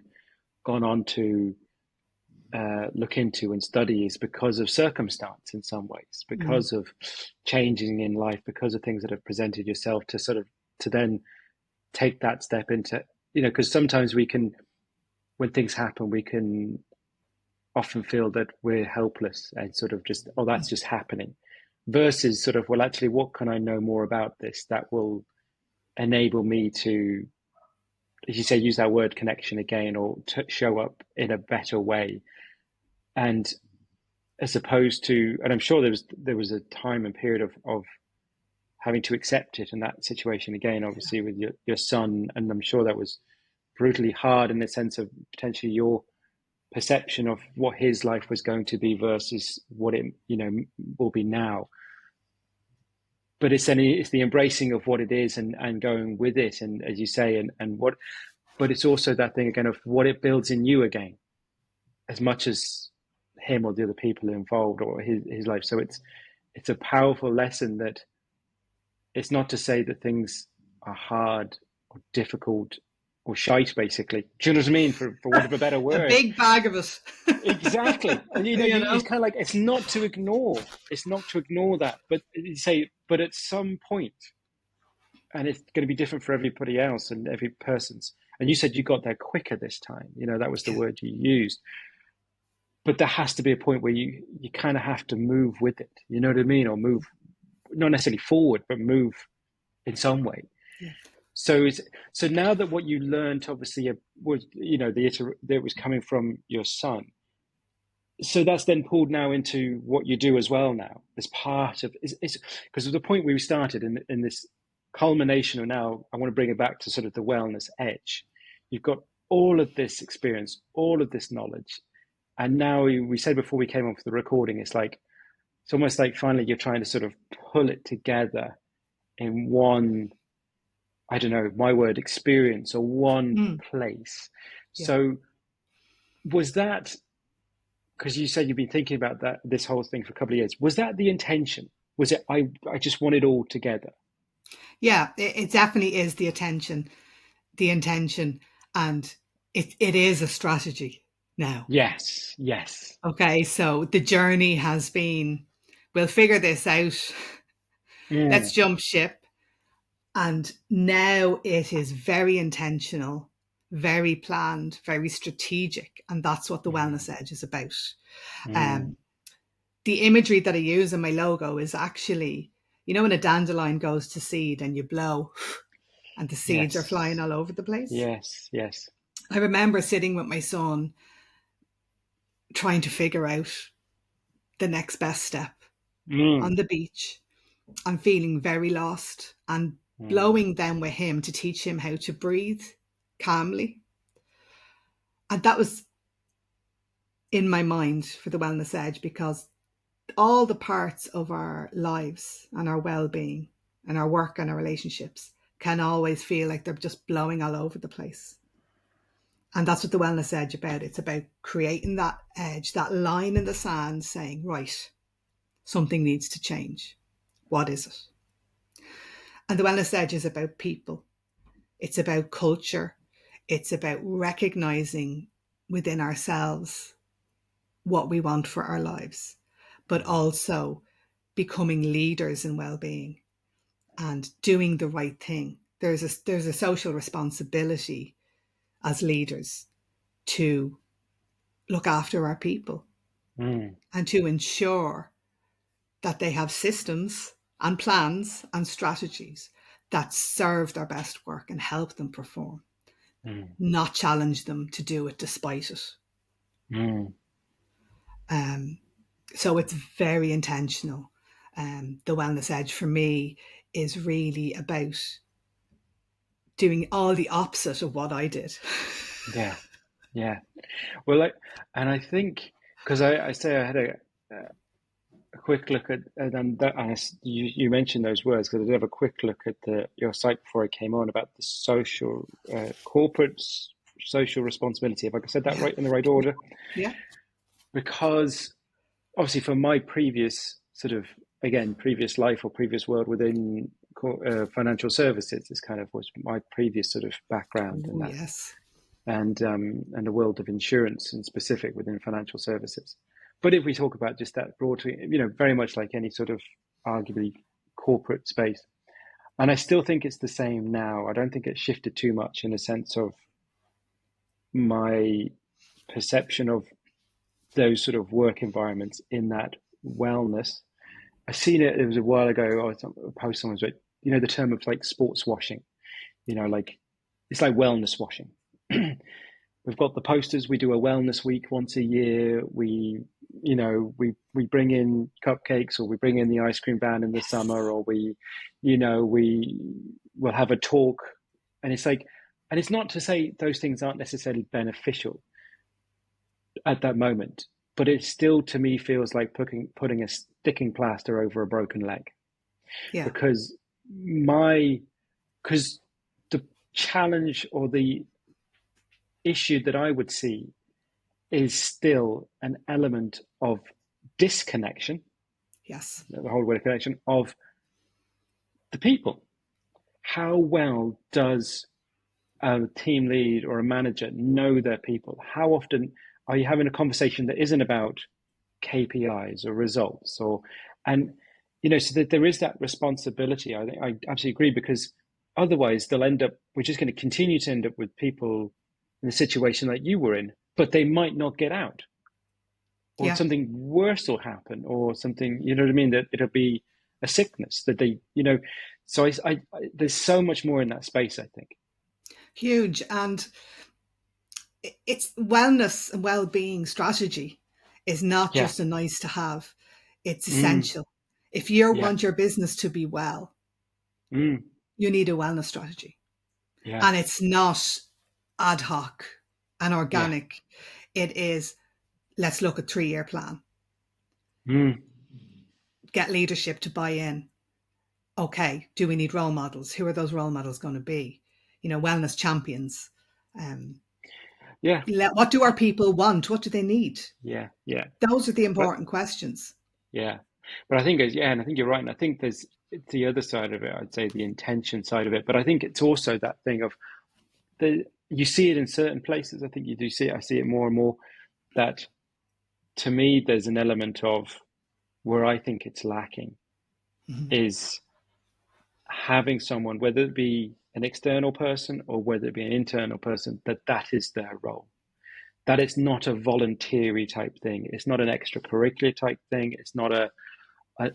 gone on to look into and study is because of circumstance in some ways, because of changing in life, because of things that have presented yourself to sort of to then take that step into, because sometimes we can, when things happen, we can often feel that we're helpless and sort of just, oh, that's just happening, versus sort of, well, actually, what can I know more about this that will enable me to, as you say, use that word connection again, or to show up in a better way. And as opposed to, and I'm sure there was a time and period of having to accept it in that situation again, obviously with your son, and I'm sure that was brutally hard in the sense of potentially your perception of what his life was going to be versus what it will be now. But it's the embracing of what it is and going with it, and as you say, and what, but it's also that thing again of what it builds in you again, as much as him or the other people involved or his life. So it's a powerful lesson that it's not to say that things are hard or difficult or shite, basically. Do you know what I mean? For want of a better word. A big bag of it. Exactly. And it's kind of like, it's not to ignore that, but you say, but at some point, and it's going to be different for everybody else and every person's. And you said you got there quicker this time. That was the word you used. But there has to be a point where you kind of have to move with it. You know what I mean? Or move, not necessarily forward, but move in some way. Yeah. So now that what you learned obviously was, that was coming from your son. So that's then pulled now into what you do as well now, as part of, it's because of the point where we started in this culmination of now, I want to bring it back to sort of the wellness edge. You've got all of this experience, all of this knowledge. And now we said before we came on for the recording, it's almost like finally you're trying to sort of pull it together in one, I don't know, my word, experience, or one place. Yeah. So was that, because you said you've been thinking about this whole thing for a couple of years, was that the intention? Was it, I just want it all together? Yeah, it definitely is the intention, and it is a strategy now. Yes. Okay, so the journey has been, we'll figure this out. Let's jump ship. And now it is very intentional, very planned, very strategic. And that's what the Wellness Edge is about. The imagery that I use in my logo is actually, when a dandelion goes to seed and you blow and the seeds are flying all over the place. Yes. I remember sitting with my son trying to figure out the next best step on the beach. I'm feeling very lost and blowing them with him to teach him how to breathe calmly. And that was in my mind for the Wellness Edge, because all the parts of our lives and our well-being and our work and our relationships can always feel like they're just blowing all over the place. And that's what the Wellness Edge is about. It's about creating that edge, that line in the sand saying, right, something needs to change. What is it? And the Wellness Edge is about people. It's about culture. It's about recognizing within ourselves what we want for our lives, but also becoming leaders in well-being and doing the right thing. There's a social responsibility as leaders to look after our people and to ensure that they have systems and plans and strategies that serve their best work and help them perform, not challenge them to do it despite it. So it's very intentional. The Wellness Edge for me is really about doing all the opposite of what I did. Yeah. Well, and I think, because I say I had a quick look at, and you mentioned those words, because I did have a quick look at your site before I came on about the social, corporate social responsibility. If I said that right in the right order. Yeah. Because obviously from my previous sort of again, previous life or previous world within financial services. This kind of was my previous sort of background in Oh, that, yes. and the world of insurance and specific within financial services. But if we talk about just that broadly, very much like any sort of arguably corporate space, and I still think it's the same now. I don't think it's shifted too much in a sense of my perception of those sort of work environments in that wellness. I seen it was a while ago. A post someone's wrote, the term of like sports washing, like it's like wellness washing. We've got the posters. We do a wellness week once a year. We bring in cupcakes, or we bring in the ice cream van in the summer, or we will have a talk. And it's like, and it's not to say those things aren't necessarily beneficial at that moment, but it still, to me, feels like putting a sticking plaster over a broken leg. Yeah. Because the challenge or the issue that I would see is still an element of disconnection. Yes. The whole word of connection of the people. How well does a team lead or a manager know their people? How often are you having a conversation that isn't about KPIs or results, so that there is that responsibility? I think I absolutely agree, because otherwise we're just going to continue to end up with people in a situation like you were in, but they might not get out, or something worse will happen, or something, you know what I mean, that it'll be a sickness that they, so I there's so much more in that space, I think. Huge. And it's wellness and well-being strategy is not just a nice to have, it's essential. If you want your business to be well, you need a wellness strategy. And it's not ad hoc and organic. It is, let's look at 3-year plan. Get leadership to buy in. Okay, do we need role models? Who are those role models going to be? Wellness champions. What do our people want? What do they need? Yeah. Those are the important questions. Yeah. But I think, and I think you're right. And I think it's the other side of it, I'd say the intention side of it. But I think it's also that thing of you see it in certain places. I think you do see it. I see it more and more, that to me, there's an element of where I think it's lacking is having someone, whether it be an external person or whether it be an internal person, that is their role. That it's not a voluntary type thing. It's not an extracurricular type thing. It's not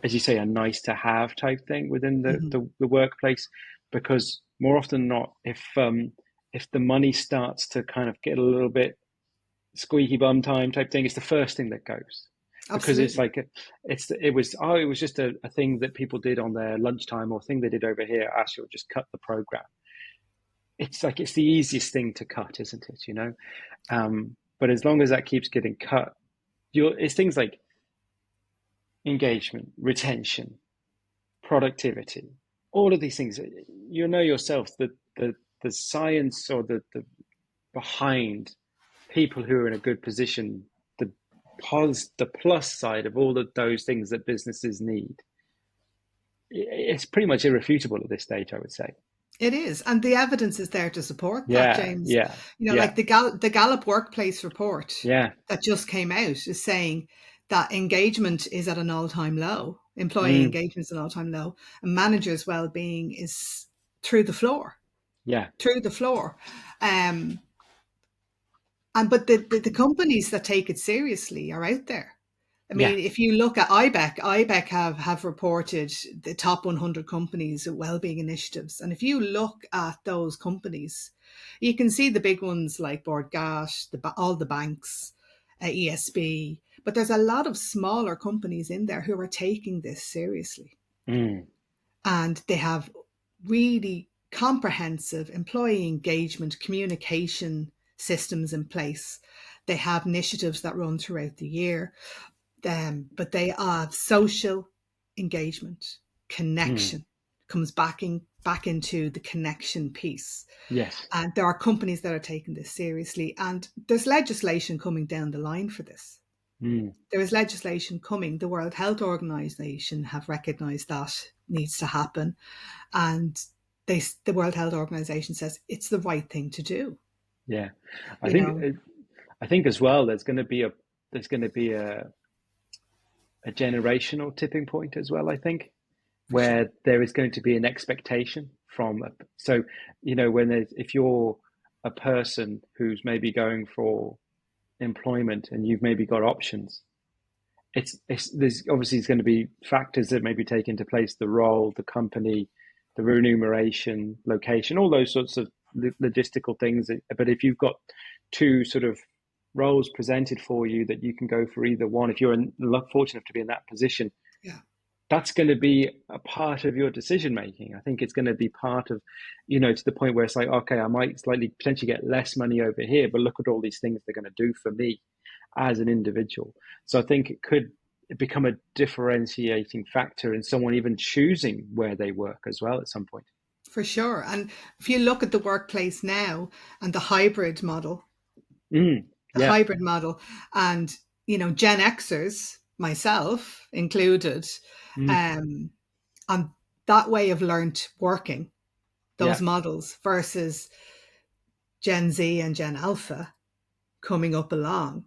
as you say, a nice to have type thing within the workplace. Because more often than not, if the money starts to kind of get a little bit squeaky bum time type thing, it's the first thing that goes. Because it's like it was just a thing that people did on their lunchtime, or thing they did over here. Actually, we'll just cut the program. It's like it's the easiest thing to cut, isn't it? But as long as that keeps getting cut, it's things like engagement, retention, productivity, all of these things. Yourself that the science or the behind people who are in a good position, the plus side of all of those things that businesses need, it's pretty much irrefutable at this stage, I would say. It is, and the evidence is there to support that, James. Like the Gallup Workplace report that just came out is saying that engagement is at an all-time low. Employee engagement is at an all-time low, and managers' well-being is through the floor. Through the floor. But the companies that take it seriously are out there. I mean, if you look at IBEC have reported the top 100 companies with wellbeing initiatives. And if you look at those companies, you can see the big ones like Bord Gáis, all the banks, ESB. But there's a lot of smaller companies in there who are taking this seriously. And they have really comprehensive employee engagement, communication systems in place. They have initiatives that run throughout the year. But they have social engagement, connection, comes back into the connection piece. Yes. And there are companies that are taking this seriously, and there's legislation coming down the line for this. There is legislation coming. The World Health Organization have recognized that needs to happen. And the World Health Organization says it's the right thing to do. Yeah. I think as well, there's going to be a generational tipping point as well, I think, where there is going to be an expectation from, so, if you're a person who's maybe going for employment and you've maybe got options, there's obviously going to be factors that maybe take into place: the role, the company, the remuneration, location, all those sorts of logistical things. But if you've got two sort of roles presented for you that you can go for either one, if you're fortunate enough to be in that position, that's going to be a part of your decision making. I think it's going to be part of, to the point where it's like, okay, I might potentially get less money over here, but look at all these things they're going to do for me as an individual. So I think it could become a differentiating factor in someone even choosing where they work as well at some point. For sure. And if you look at the workplace now and the hybrid model, hybrid model, and, Gen Xers, myself included, on that way of learnt working, those models, versus Gen Z and Gen Alpha coming up along,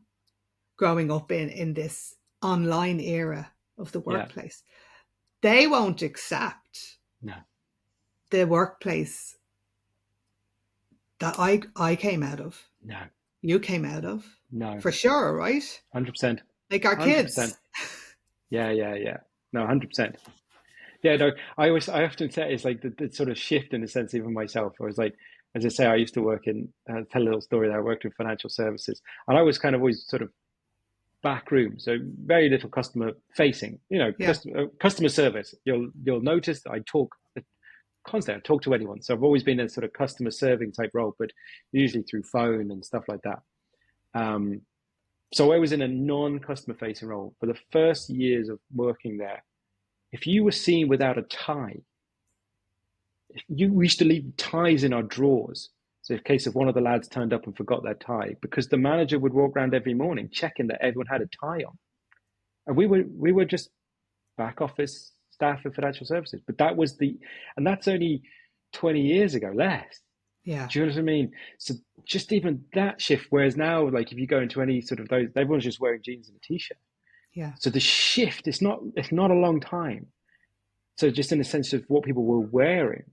growing up in this online era of the workplace. They won't accept the workplace that I came out of. No. You came out of. No. For sure, right? 100%. Like our 100%. Kids. Yeah. No, 100%. Yeah, no, I often say it's like the sort of shift in a sense, even myself. I was like, as I say, I used to work tell a little story that I worked in financial services, and I was kind of always sort of back room, so very little customer facing, customer service. You'll notice that I talk constantly. I talk to anyone, so I've always been in a sort of customer serving type role, but usually through phone and stuff like that. So I was in a non-customer facing role for the first years of working there. If you were seen without a tie, we used to leave ties in our drawers. So in case if one of the lads turned up and forgot their tie, because the manager would walk around every morning checking that everyone had a tie on. And we were just back office staff of financial services. But that's only 20 years ago, less. Yeah. Do you know what I mean? So just even that shift, whereas now, like if you go into any sort of those, everyone's just wearing jeans and a t-shirt. Yeah. So the shift, it's not a long time. So just in the sense of what people were wearing.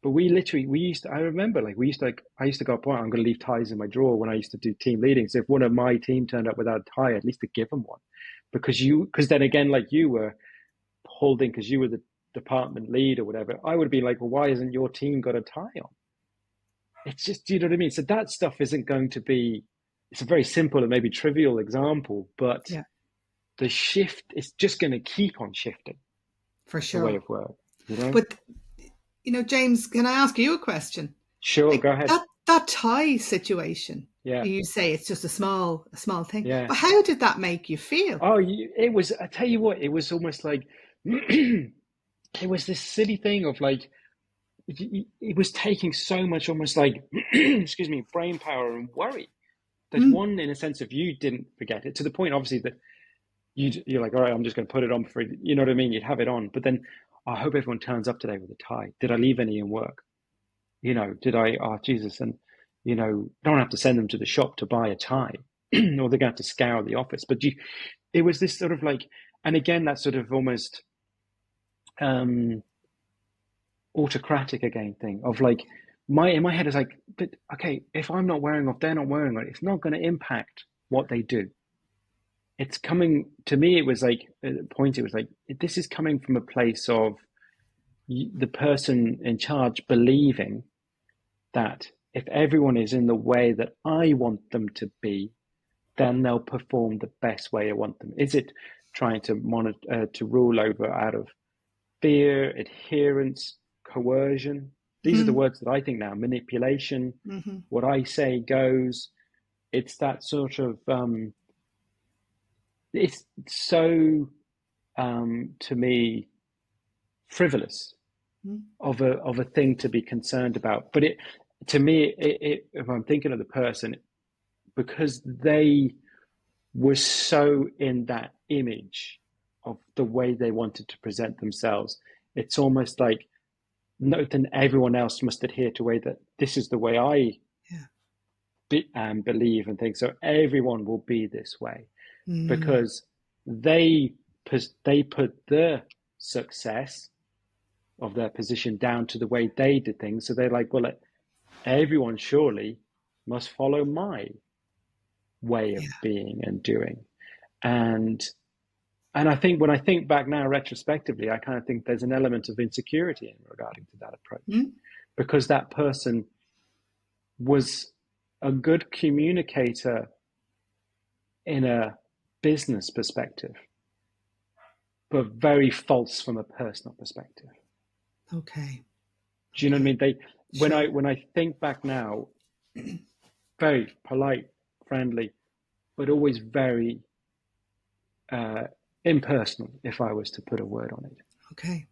But I used to go, I'm going to leave ties in my drawer when I used to do team leading. So if one of my team turned up without a tie, at least to give them one. Because then again, like you were holding, because you were the department lead or whatever, I would be like, well, why hasn't your team got a tie on? It's just, do you know what I mean? So that stuff isn't going to be, it's a very simple and maybe trivial example, but the shift is just going to keep on shifting. For sure. The way of work. But, James, can I ask you a question? Sure, go ahead. That tie situation, you say it's just a small thing. Yeah. But how did that make you feel? Oh, it was, I tell you what, it was almost like, it was this silly thing of like, it was taking so much almost like, excuse me, brain power and worry. That one, in a sense of you didn't forget it, to the point, obviously, that you're like, all right, I'm just going to put it on for, you know what I mean? You'd have it on. But then, I hope everyone turns up today with a tie. Did I leave any in work? Did I, Jesus, and, don't have to send them to the shop to buy a tie or they're going to have to scour the office. But it was this sort of like, and again, that sort of almost autocratic again thing of like, in my head is like, but okay, if I'm not wearing off, they're not wearing it, it's not going to impact what they do. It's coming to me. It was like at a point. It was like this is coming from a place of the person in charge believing that if everyone is in the way that I want them to be, then they'll perform the best way I want them. Is it trying to monitor, to rule over out of fear, adherence, coercion? These are the words that I think now. Manipulation. What I say goes. It's that sort of. It's so, to me, frivolous of a thing to be concerned about. But to me, if I'm thinking of the person, because they were so in that image of the way they wanted to present themselves. It's almost like, no, then everyone else must adhere to the way that this is the way I believe and think. So everyone will be this way because they put the success of their position down to the way they did things. So they're like, well, everyone surely must follow my way of being and doing. And I think when I think back now retrospectively, I kind of think there's an element of insecurity in regarding to that approach, because that person was a good communicator in a business perspective, but very false from a personal perspective. Okay. Do you know what I mean? When I think back now, very polite, friendly, but always very impersonal, if I was to put a word on it. Okay.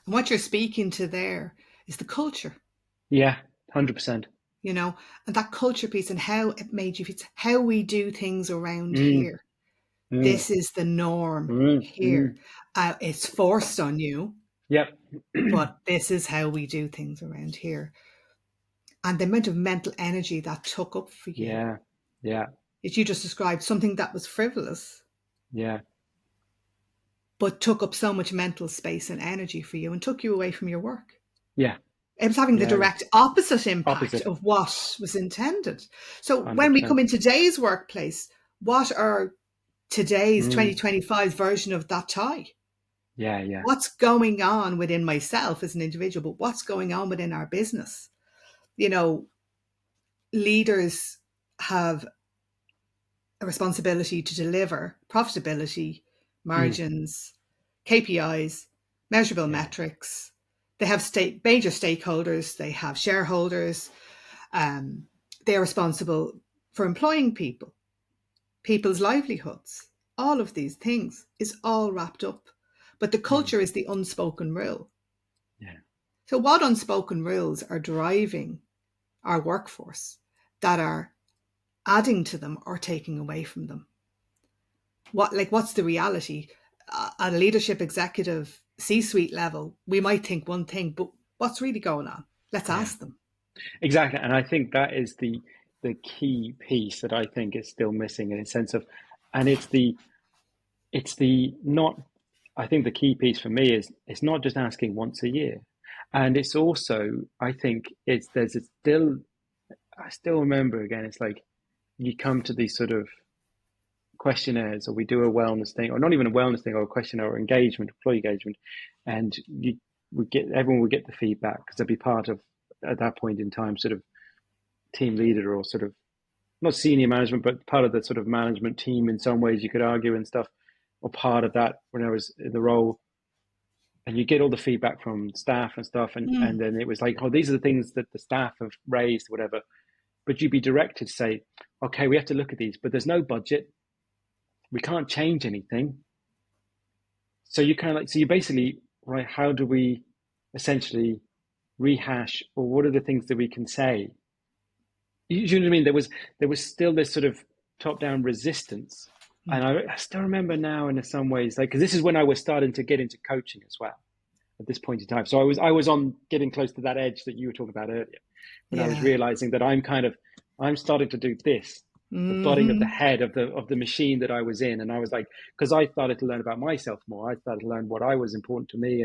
And what you're speaking to there is the culture. Yeah, 100%. You know, and that culture piece and how it made you, it's how we do things around here. This is the norm here. It's forced on you. Yep. But this is how we do things around here. And the amount of mental energy that took up for you. Yeah. Yeah. As you just described, something that was frivolous. Yeah. But took up so much mental space and energy for you and took you away from your work. Yeah. It was having the direct opposite impact of what was intended. So 100%. When we come in today's workplace, what are today's 2025 version of that tie? Yeah, yeah. What's going on within myself as an individual, but what's going on within our business? You know, leaders have a responsibility to deliver profitability, margins, KPIs, measurable metrics. They have major stakeholders. They have shareholders. They're responsible for employing people, people's livelihoods. All of these things is all wrapped up. But the culture is the unspoken rule. Yeah. So what unspoken rules are driving our workforce that are adding to them or taking away from them? What's the reality? At a leadership executive C-suite level, we might think one thing, but what's really going on? Let's ask them. Exactly. And I think that is the key piece that I think is still missing in a sense of, and it's the not, I think the key piece for me is it's not just asking once a year. And it's also, I think I still remember again, it's like you come to these sort of questionnaires, or we do a wellness thing, or not even a wellness thing, or a questionnaire or engagement, employee engagement, and everyone will get the feedback because they'll be part of, at that point in time, sort of team leader or sort of not senior management, but part of the sort of management team in some ways, you could argue, and stuff, or part of that when I was in the role. And you get all the feedback from staff and stuff, and then it was like, oh, these are the things that the staff have raised, whatever. But you'd be directed to say, okay, we have to look at these, but there's no budget. We can't change anything. So you kind of like, so you basically, right, how do we essentially rehash, or what are the things that we can say? You know what I mean? There was still this sort of top-down resistance. And I still remember now in some ways, like, because this is when I was starting to get into coaching as well at this point in time. So I was on getting close to that edge that you were talking about earlier, when I was realizing that I'm starting to do this, the butting of the head of the machine that I was in. And I was like, because I started to learn about myself more. I started to learn what I was important to me,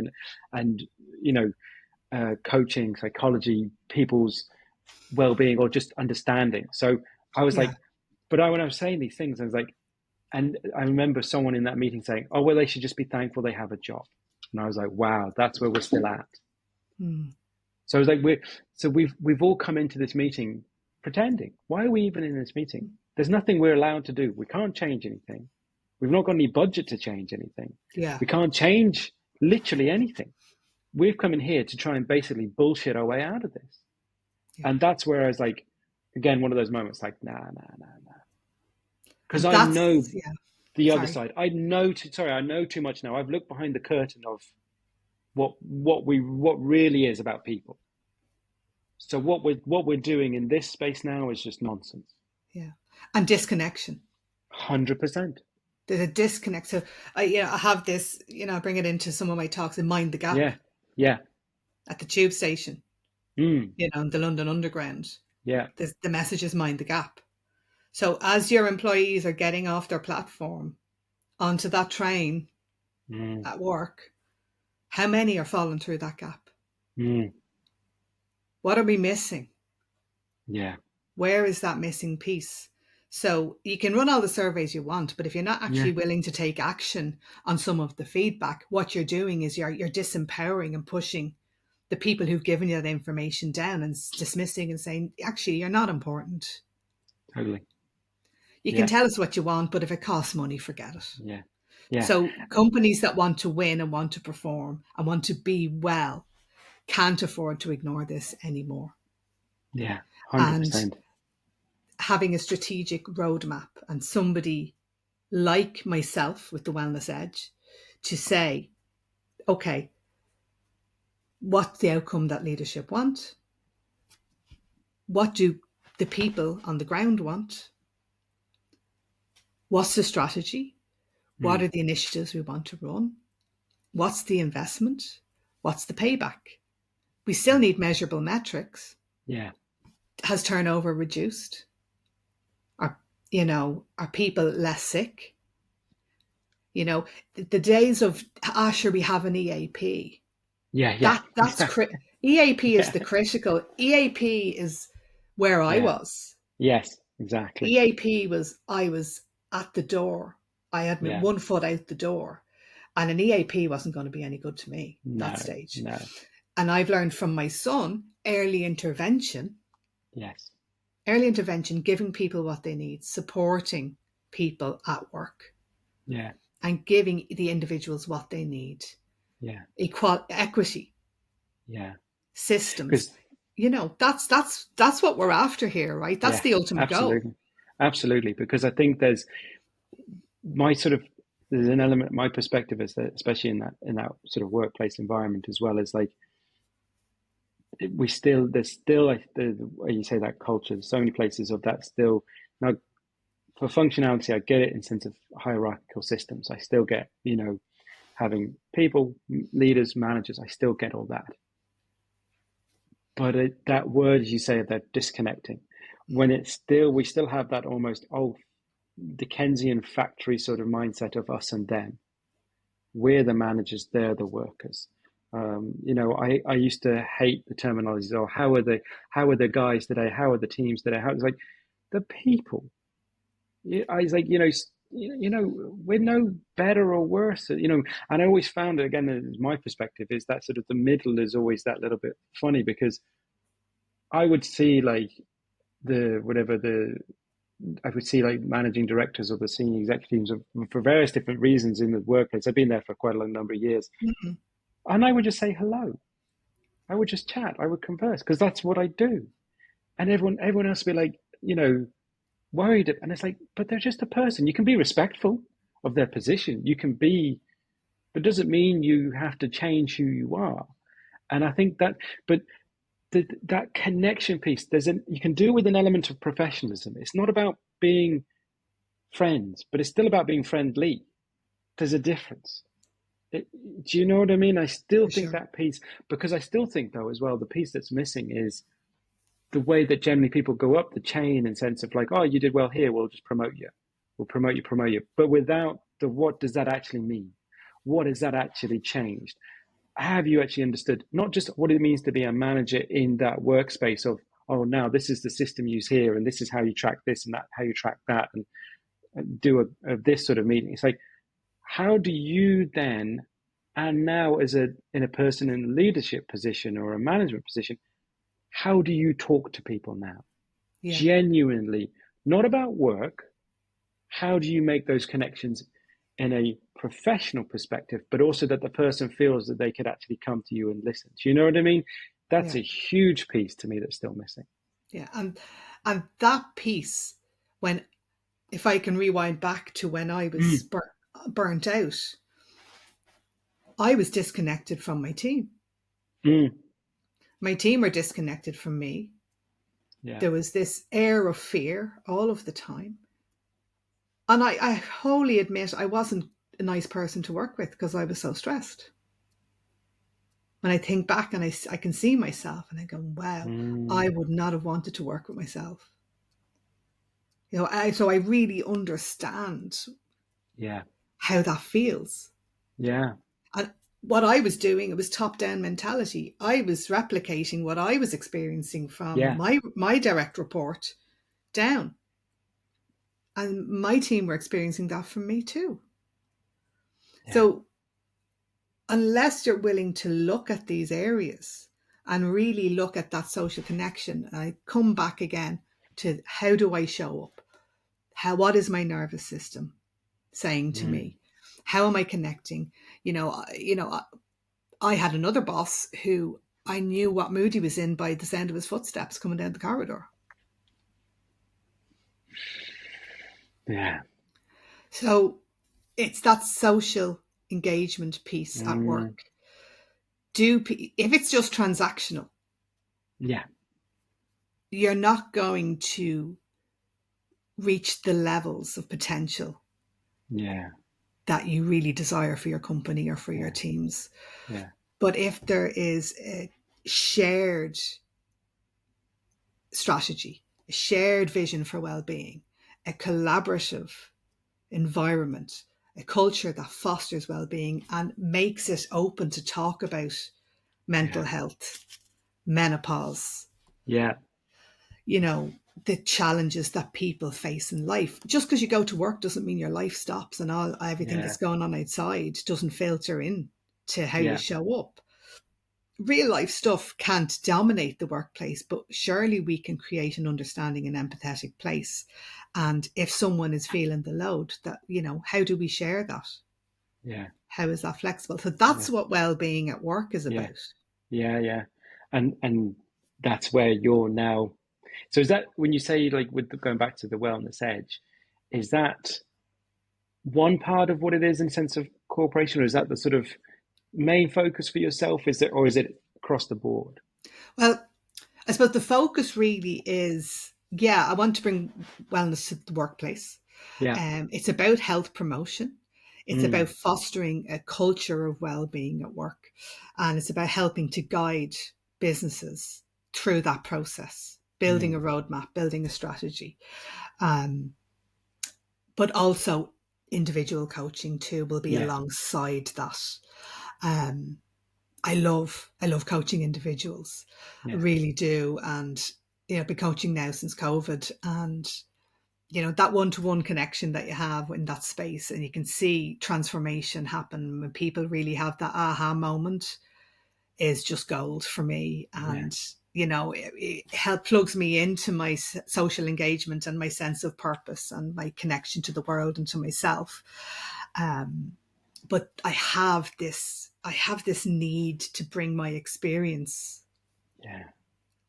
and you know, coaching, psychology, people's well-being, or just understanding. So I was like, but when I was saying these things, I was like, and I remember someone in that meeting saying, oh, well, they should just be thankful they have a job. And I was like, wow, that's where we're still at. So I was like, we've all come into this meeting pretending. Why are we even in this meeting? There's nothing we're allowed to do. We can't change anything. We've not got any budget to change anything. Yeah. We can't change literally anything. We've come in here to try and basically bullshit our way out of this. Yeah. And that's where I was like, again, one of those moments, like, nah. Because I know the other side. I know too much now. I've looked behind the curtain of what really is about people. So what we're doing in this space now is just nonsense. Yeah. And disconnection. 100%. There's a disconnect. So I have this, I bring it into some of my talks and mind the gap Yeah. Yeah. at the tube station, Mm. in the London Underground. Yeah. The message is mind the gap. So as your employees are getting off their platform onto that train at work, how many are falling through that gap? What are we missing? Yeah. Where is that missing piece? So you can run all the surveys you want, but if you're not actually willing to take action on some of the feedback, what you're doing is you're disempowering and pushing the people who've given you that information down and dismissing and saying, actually, you're not important. Totally. You can tell us what you want, but if it costs money, forget it. Yeah. Yeah. So companies that want to win and want to perform and want to be well can't afford to ignore this anymore. Yeah. 100%. And having a strategic roadmap and somebody like myself with the Wellness Edge to say, okay, what's the outcome that leadership want? What do the people on the ground want? What's the strategy? What are the initiatives we want to run? What's the investment? What's the payback? We still need measurable metrics. Yeah. Has turnover reduced? Are people less sick? The days of, sure, we have an EAP. Yeah. That's EAP is the critical. EAP is where I was. Yes, exactly. EAP was, I was at the door. I had my one foot out the door, and an EAP wasn't going to be any good to me at that stage. No. And I've learned from my son, early intervention. Yes. Early intervention, giving people what they need, supporting people at work. Yeah. And giving the individuals what they need. Yeah. Equity. Yeah. Systems. That's what we're after here, right? That's the ultimate goal. Absolutely. Because I think there's an element, my perspective is that, especially in that sort of workplace environment, as well as like, there's still like you say, that culture, there's so many places of that still. Now, for functionality, I get it in sense of hierarchical systems. I still get, having people, leaders, managers, I still get all that. But that word, as you say, that disconnecting, when we still have that almost old Dickensian factory sort of mindset of us and them. We're the managers, they're the workers. I used to hate the terminology. Oh, how are the guys today? How are the teams today? How it's like the people. I was like, we're no better or worse. And I always found it, again, my perspective is that sort of the middle is always that little bit funny, because I would see like I would see like managing directors or the senior executives for various different reasons in the workplace. I've been there for quite a long number of years. Mm-hmm. And I would just say hello. I would just chat. I would converse, because that's what I do. And everyone else would be like, worried. And it's like, but they're just a person. You can be respectful of their position. You can be, but it doesn't mean you have to change who you are. And I think that, but that connection piece, you can do with an element of professionalism. It's not about being friends, but it's still about being friendly. There's a difference. Do you know what I mean? I still think that piece, because I still think, though, as well, the piece that's missing is the way that generally people go up the chain in sense of like, oh, you did well here, we'll just promote you. We'll promote you. But without what does that actually mean? What has that actually changed? Have you actually understood not just what it means to be a manager in that workspace of, oh, now this is the system used here, and this is how you track this and that, how you track that, and do this sort of meeting. It's like, how do you then, and now in a person in a leadership position or a management position, how do you talk to people now? Yeah. Genuinely, not about work. How do you make those connections in a professional perspective, but also that the person feels that they could actually come to you and listen? Do you know what I mean? That's a huge piece to me that's still missing. Yeah, and that piece, if I can rewind back to when I was burnt out, I was disconnected from my team. My team were disconnected from me. Yeah. There was this air of fear all of the time. And I wholly admit I wasn't a nice person to work with because I was so stressed. When I think back and I can see myself and I go, wow, I would not have wanted to work with myself. So I really understand Yeah. how that feels. Yeah. And what I was doing, it was top down mentality. I was replicating what I was experiencing from Yeah. my direct report down. And my team were experiencing that from me too. Yeah. So unless you're willing to look at these areas and really look at that social connection, I come back again to how do I show up? What is my nervous system saying to me? How am I connecting? I had another boss who I knew what mood he was in by the sound of his footsteps coming down the corridor. Yeah. So it's that social engagement piece at work. If it's just transactional, Yeah. you're not going to reach the levels of potential Yeah. that you really desire for your company or for your Yeah. teams. Yeah. But if there is a shared strategy, a shared vision for well-being, a collaborative environment, a culture that fosters well-being and makes it open to talk about mental Yeah. health, menopause, Yeah. the challenges that people face in life. Just because you go to work doesn't mean your life stops and everything Yeah. that's going on outside doesn't filter in to how you Yeah. show up. Real life stuff can't dominate the workplace, but surely we can create an understanding and empathetic place. And if someone is feeling the load, that, how do we share that? Yeah. How is that flexible? So that's Yeah. what well-being at work is Yeah. about. Yeah. Yeah. And that's where you're now. So is that when you say, like, with going back to the wellness edge, is that one part of what it is in sense of cooperation, or is that the sort of main focus for yourself? Is it, or is it across the board? Well, I suppose the focus really is, I want to bring wellness to the workplace. Yeah. It's about health promotion. It's about Mm. fostering a culture of well-being at work. And it's about helping to guide businesses through that process, building a Mm. roadmap, building a strategy. But also individual coaching too will be Yeah. alongside that. Um, I love coaching individuals. I Yeah. really do. And, I've been coaching now since COVID, and, that one-to-one connection that you have in that space, and you can see transformation happen when people really have that aha moment, is just gold for me. Yeah. And, it plugs me into my social engagement and my sense of purpose and my connection to the world and to myself. But I have this need to bring my experience Yeah.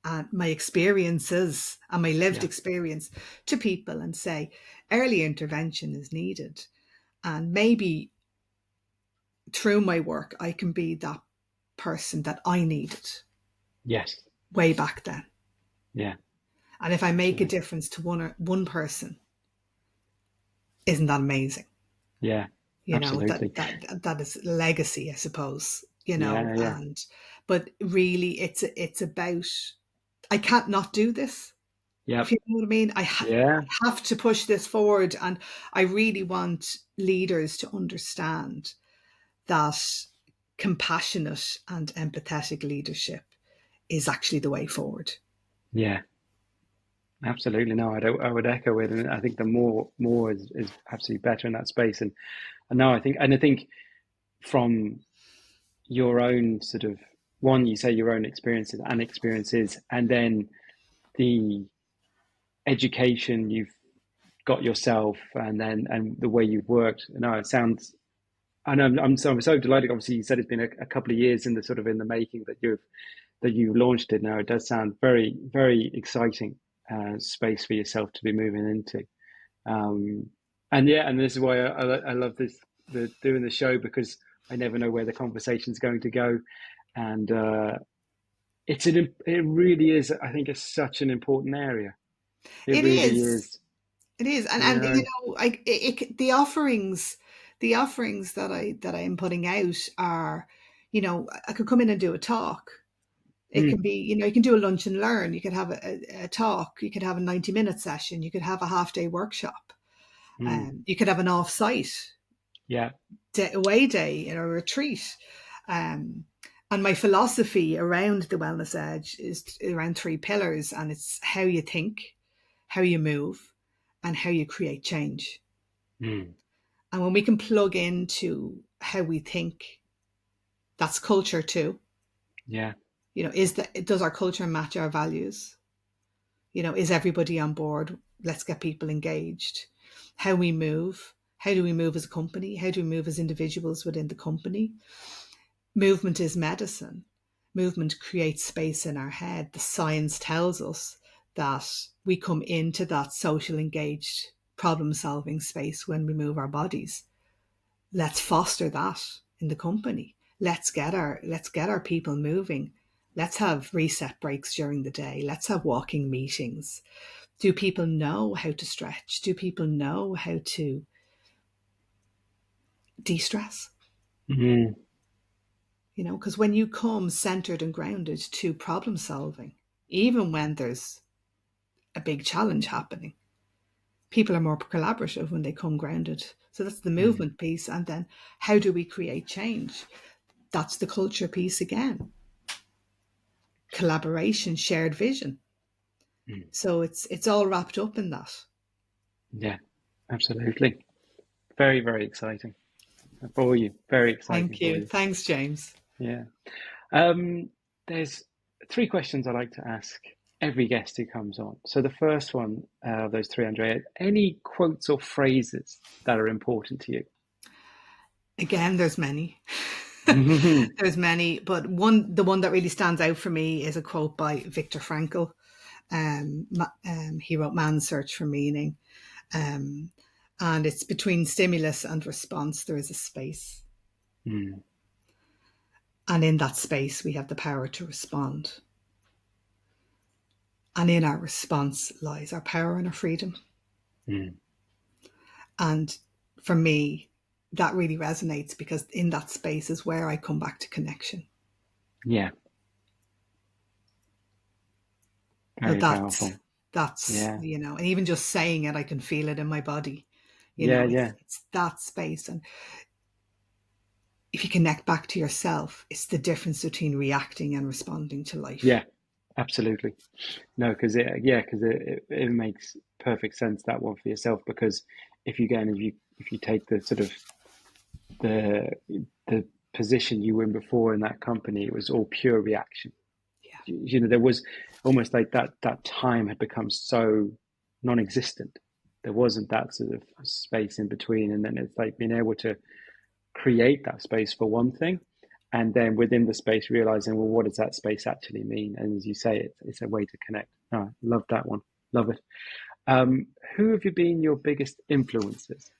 and my experiences and my lived Yeah. experience to people and say early intervention is needed. And maybe through my work, I can be that person that I needed Yes. way back then. Yeah. And if I make a Absolutely. difference to one person, isn't that amazing? Yeah. Absolutely. That is legacy, I suppose, Yeah. Yeah. but really it's about, I can't not do this, if Yep. you know what I mean. I Yeah. have to push this forward, and I really want leaders to understand that compassionate and empathetic leadership is actually the way forward. Yeah. Absolutely. No, I would echo it, and I think the more is absolutely better in that space. And no, I think from your own sort of, one, you say your own experiences, and then the education you've got yourself, and the way you've worked. No, it sounds. And I'm so delighted. Obviously, you said it's been a couple of years in the sort of in the making that you launched it. Now it does sound very, very exciting space for yourself to be moving into. Um, and yeah, and this is why I love doing the show, because I never know where the conversation's going to go, and it really is. I think it's such an important area. It It really is. is. It is, and Yeah. the offerings, that I am putting out are, I could come in and do a talk. It can Mm, be, you can do a lunch and learn. You could have a talk. You could have a 90-minute session. You could have a half-day workshop. mm, You could have an off-site yeah. away day or a retreat. Um, and my philosophy around the Wellness Edge is around 3 pillars, and it's how you think, how you move, and how you create change. Mm, And when we can plug into how we think, that's culture too. yeah. Does our culture match our values? Is everybody on board? Let's get people engaged. How we move. How do we move as a company? How do we move as individuals within the company? Movement is medicine. Movement creates space in our head. The science tells us that we come into that social engaged problem solving space when we move our bodies. Let's foster that in the company. Let's get our people moving. Let's have reset breaks during the day. Let's have walking meetings. Do people know how to stretch? Do people know how to de-stress? Mm, Because when you come centered and grounded to problem solving, even when there's a big challenge happening, people are more collaborative when they come grounded. So that's the mm, movement piece. And then how do we create change? That's the culture piece again. Collaboration, shared vision. mm. So it's all wrapped up in that. Yeah, absolutely. Very, very exciting for you. Very exciting Thank for you. you. Thanks, James. Yeah. Um, there's 3 questions I like to ask every guest who comes on. So the first one, of those three, Andrea, any quotes or phrases that are important to you? Again, there's many. There's many, but the one that really stands out for me is a quote by Viktor Frankl. He wrote Man's Search for Meaning. Um, and it's between stimulus and response, there is a space. Mm, And in that space, we have the power to respond. And in our response lies our power and our freedom. mm, And for me, that really resonates because in that space is where I come back to connection. yeah, Now very powerful. that's Yeah, and even just saying it, I can feel it in my body. yeah, It's yeah, that space. And if you connect back to yourself, it's the difference between reacting and responding to life. yeah, absolutely. No, because it makes perfect sense, that one for yourself, because if you take the sort of the the position you were in before in that company, it was all pure reaction. Yeah. There was almost like that time had become so non-existent. There wasn't that sort of space in between, and then it's like being able to create that space for one thing, and then within the space realizing, well, what does that space actually mean? And as you say, it's a way to connect. Oh, love that one. Love it. Who have you been your biggest influences?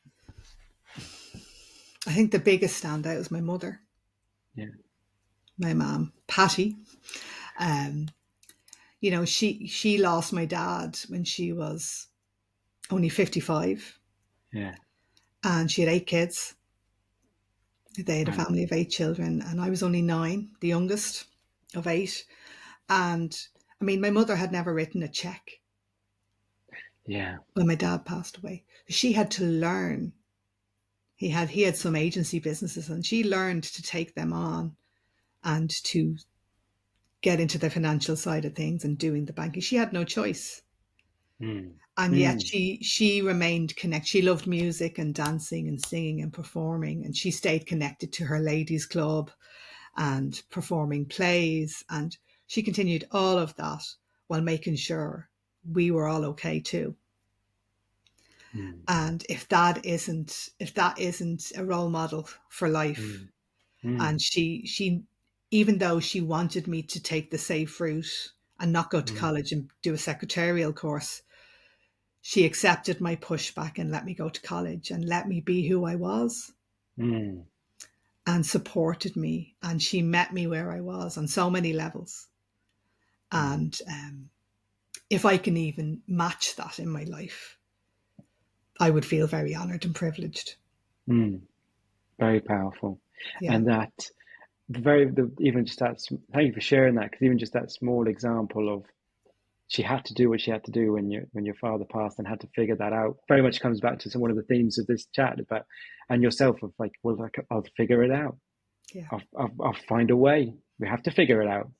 I think the biggest standout is my mother, Yeah, my mom, Patty. Um, she lost my dad when she was only 55, yeah, and she had 8 kids. They had a wow, family of 8 children, and I was only 9, the youngest of 8. And I mean, my mother had never written a check yeah, when my dad passed away. She had to learn. He had some agency businesses, and she learned to take them on and to get into the financial side of things and doing the banking. She had no choice. mm, And yet mm, she remained connected. She loved music and dancing and singing and performing, and she stayed connected to her ladies club and performing plays, and she continued all of that while making sure we were all okay too. mm, And if that isn't a role model for life, mm, mm, and she even though she wanted me to take the safe route and not go to mm, college and do a secretarial course, she accepted my pushback and let me go to college and let me be who I was mm, and supported me. And she met me where I was on so many levels. mm, And if I can even match that in my life, I would feel very honoured and privileged. Very powerful. Yeah. And that even just that, thank you for sharing that, because even just that small example of she had to do what she had to do when your father passed and had to figure that out very much comes back to one of the themes of this chat about, and yourself, of like, well, I'll figure it out. Yeah. I'll find a way. We have to figure it out,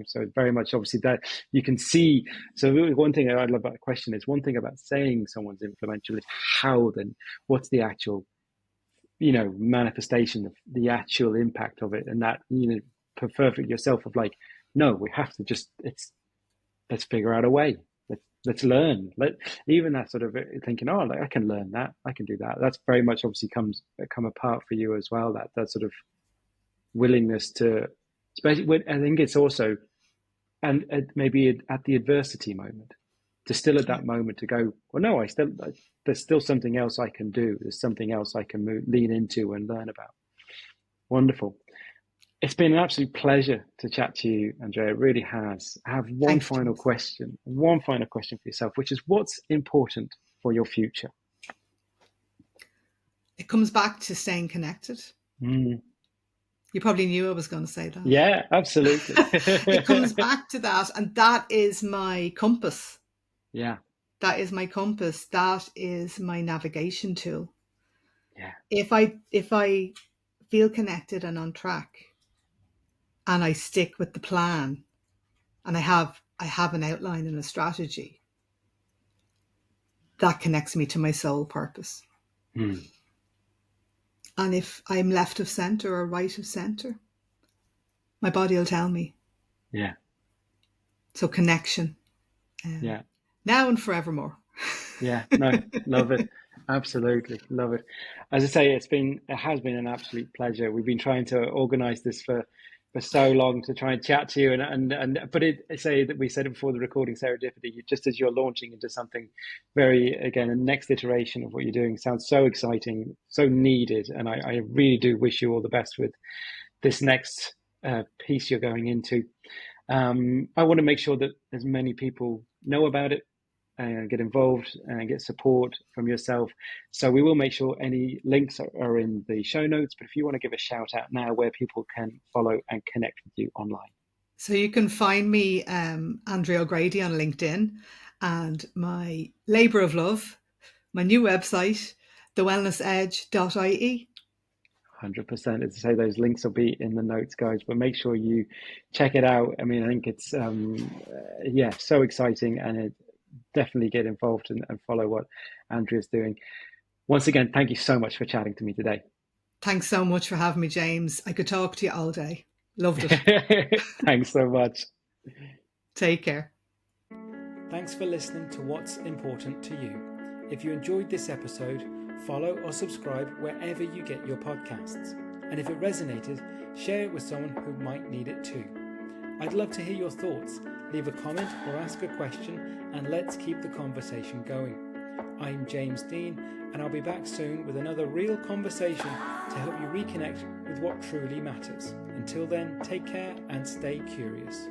so it's very much obviously that you can see. So one thing I love about the question is, one thing about saying someone's influential is how, then what's the actual manifestation of the actual impact of it, and that perfect yourself of like, no, we have to let's figure out a way. Let's learn. Even that sort of thinking, oh, like, I can learn that, I can do that. That's very much obviously come apart for you as well. That sort of willingness to, especially when I think it's also, and maybe at the adversity moment, to still at that moment to go, well, no, there's still something else I can do. There's something else I can lean into and learn about. Wonderful. It's been an absolute pleasure to chat to you, Andrea. It really has. I have one final question for yourself, which is, what's important for your future? It comes back to staying connected. You probably knew I was going to say that. Yeah, absolutely. It comes back to that, and that is my compass. Yeah. That is my compass. That is my navigation tool. Yeah. If I feel connected and on track, and I stick with the plan, and I have an outline and a strategy, that connects me to my soul purpose. And if I'm left of center or right of center, my body will tell me. Yeah. So connection. Yeah. Now and forevermore. Yeah. No, love it. Absolutely love it. As I say, it has been an absolute pleasure. We've been trying to organize this for so long to try and chat to you, but we said it before the recording, serendipity, just as you're launching into something very, again, a next iteration of what you're doing, sounds so exciting, so needed, and I really do wish you all the best with this next piece you're going into. I want to make sure that as many people know about it and get involved and get support from yourself. So we will make sure any links are in the show notes. But if you want to give a shout out now where people can follow and connect with you online. So you can find me, Andrea O'Grady, on LinkedIn, and my labour of love, my new website, thewellnessedge.ie. 100%. As I say, those links will be in the notes, guys, but make sure you check it out. I mean, I think it's, so exciting, and it definitely get involved and follow what Andrea's doing. Once again, thank you so much for chatting to me today. Thanks so much for having me, James. I could talk to you all day. Loved it. Thanks so much. Take care. Thanks for listening to What's Important to You. If you enjoyed this episode, follow or subscribe wherever you get your podcasts. And if it resonated, share it with someone who might need it too. I'd love to hear your thoughts. Leave a comment or ask a question, and let's keep the conversation going. I'm James Dean, and I'll be back soon with another real conversation to help you reconnect with what truly matters. Until then, take care and stay curious.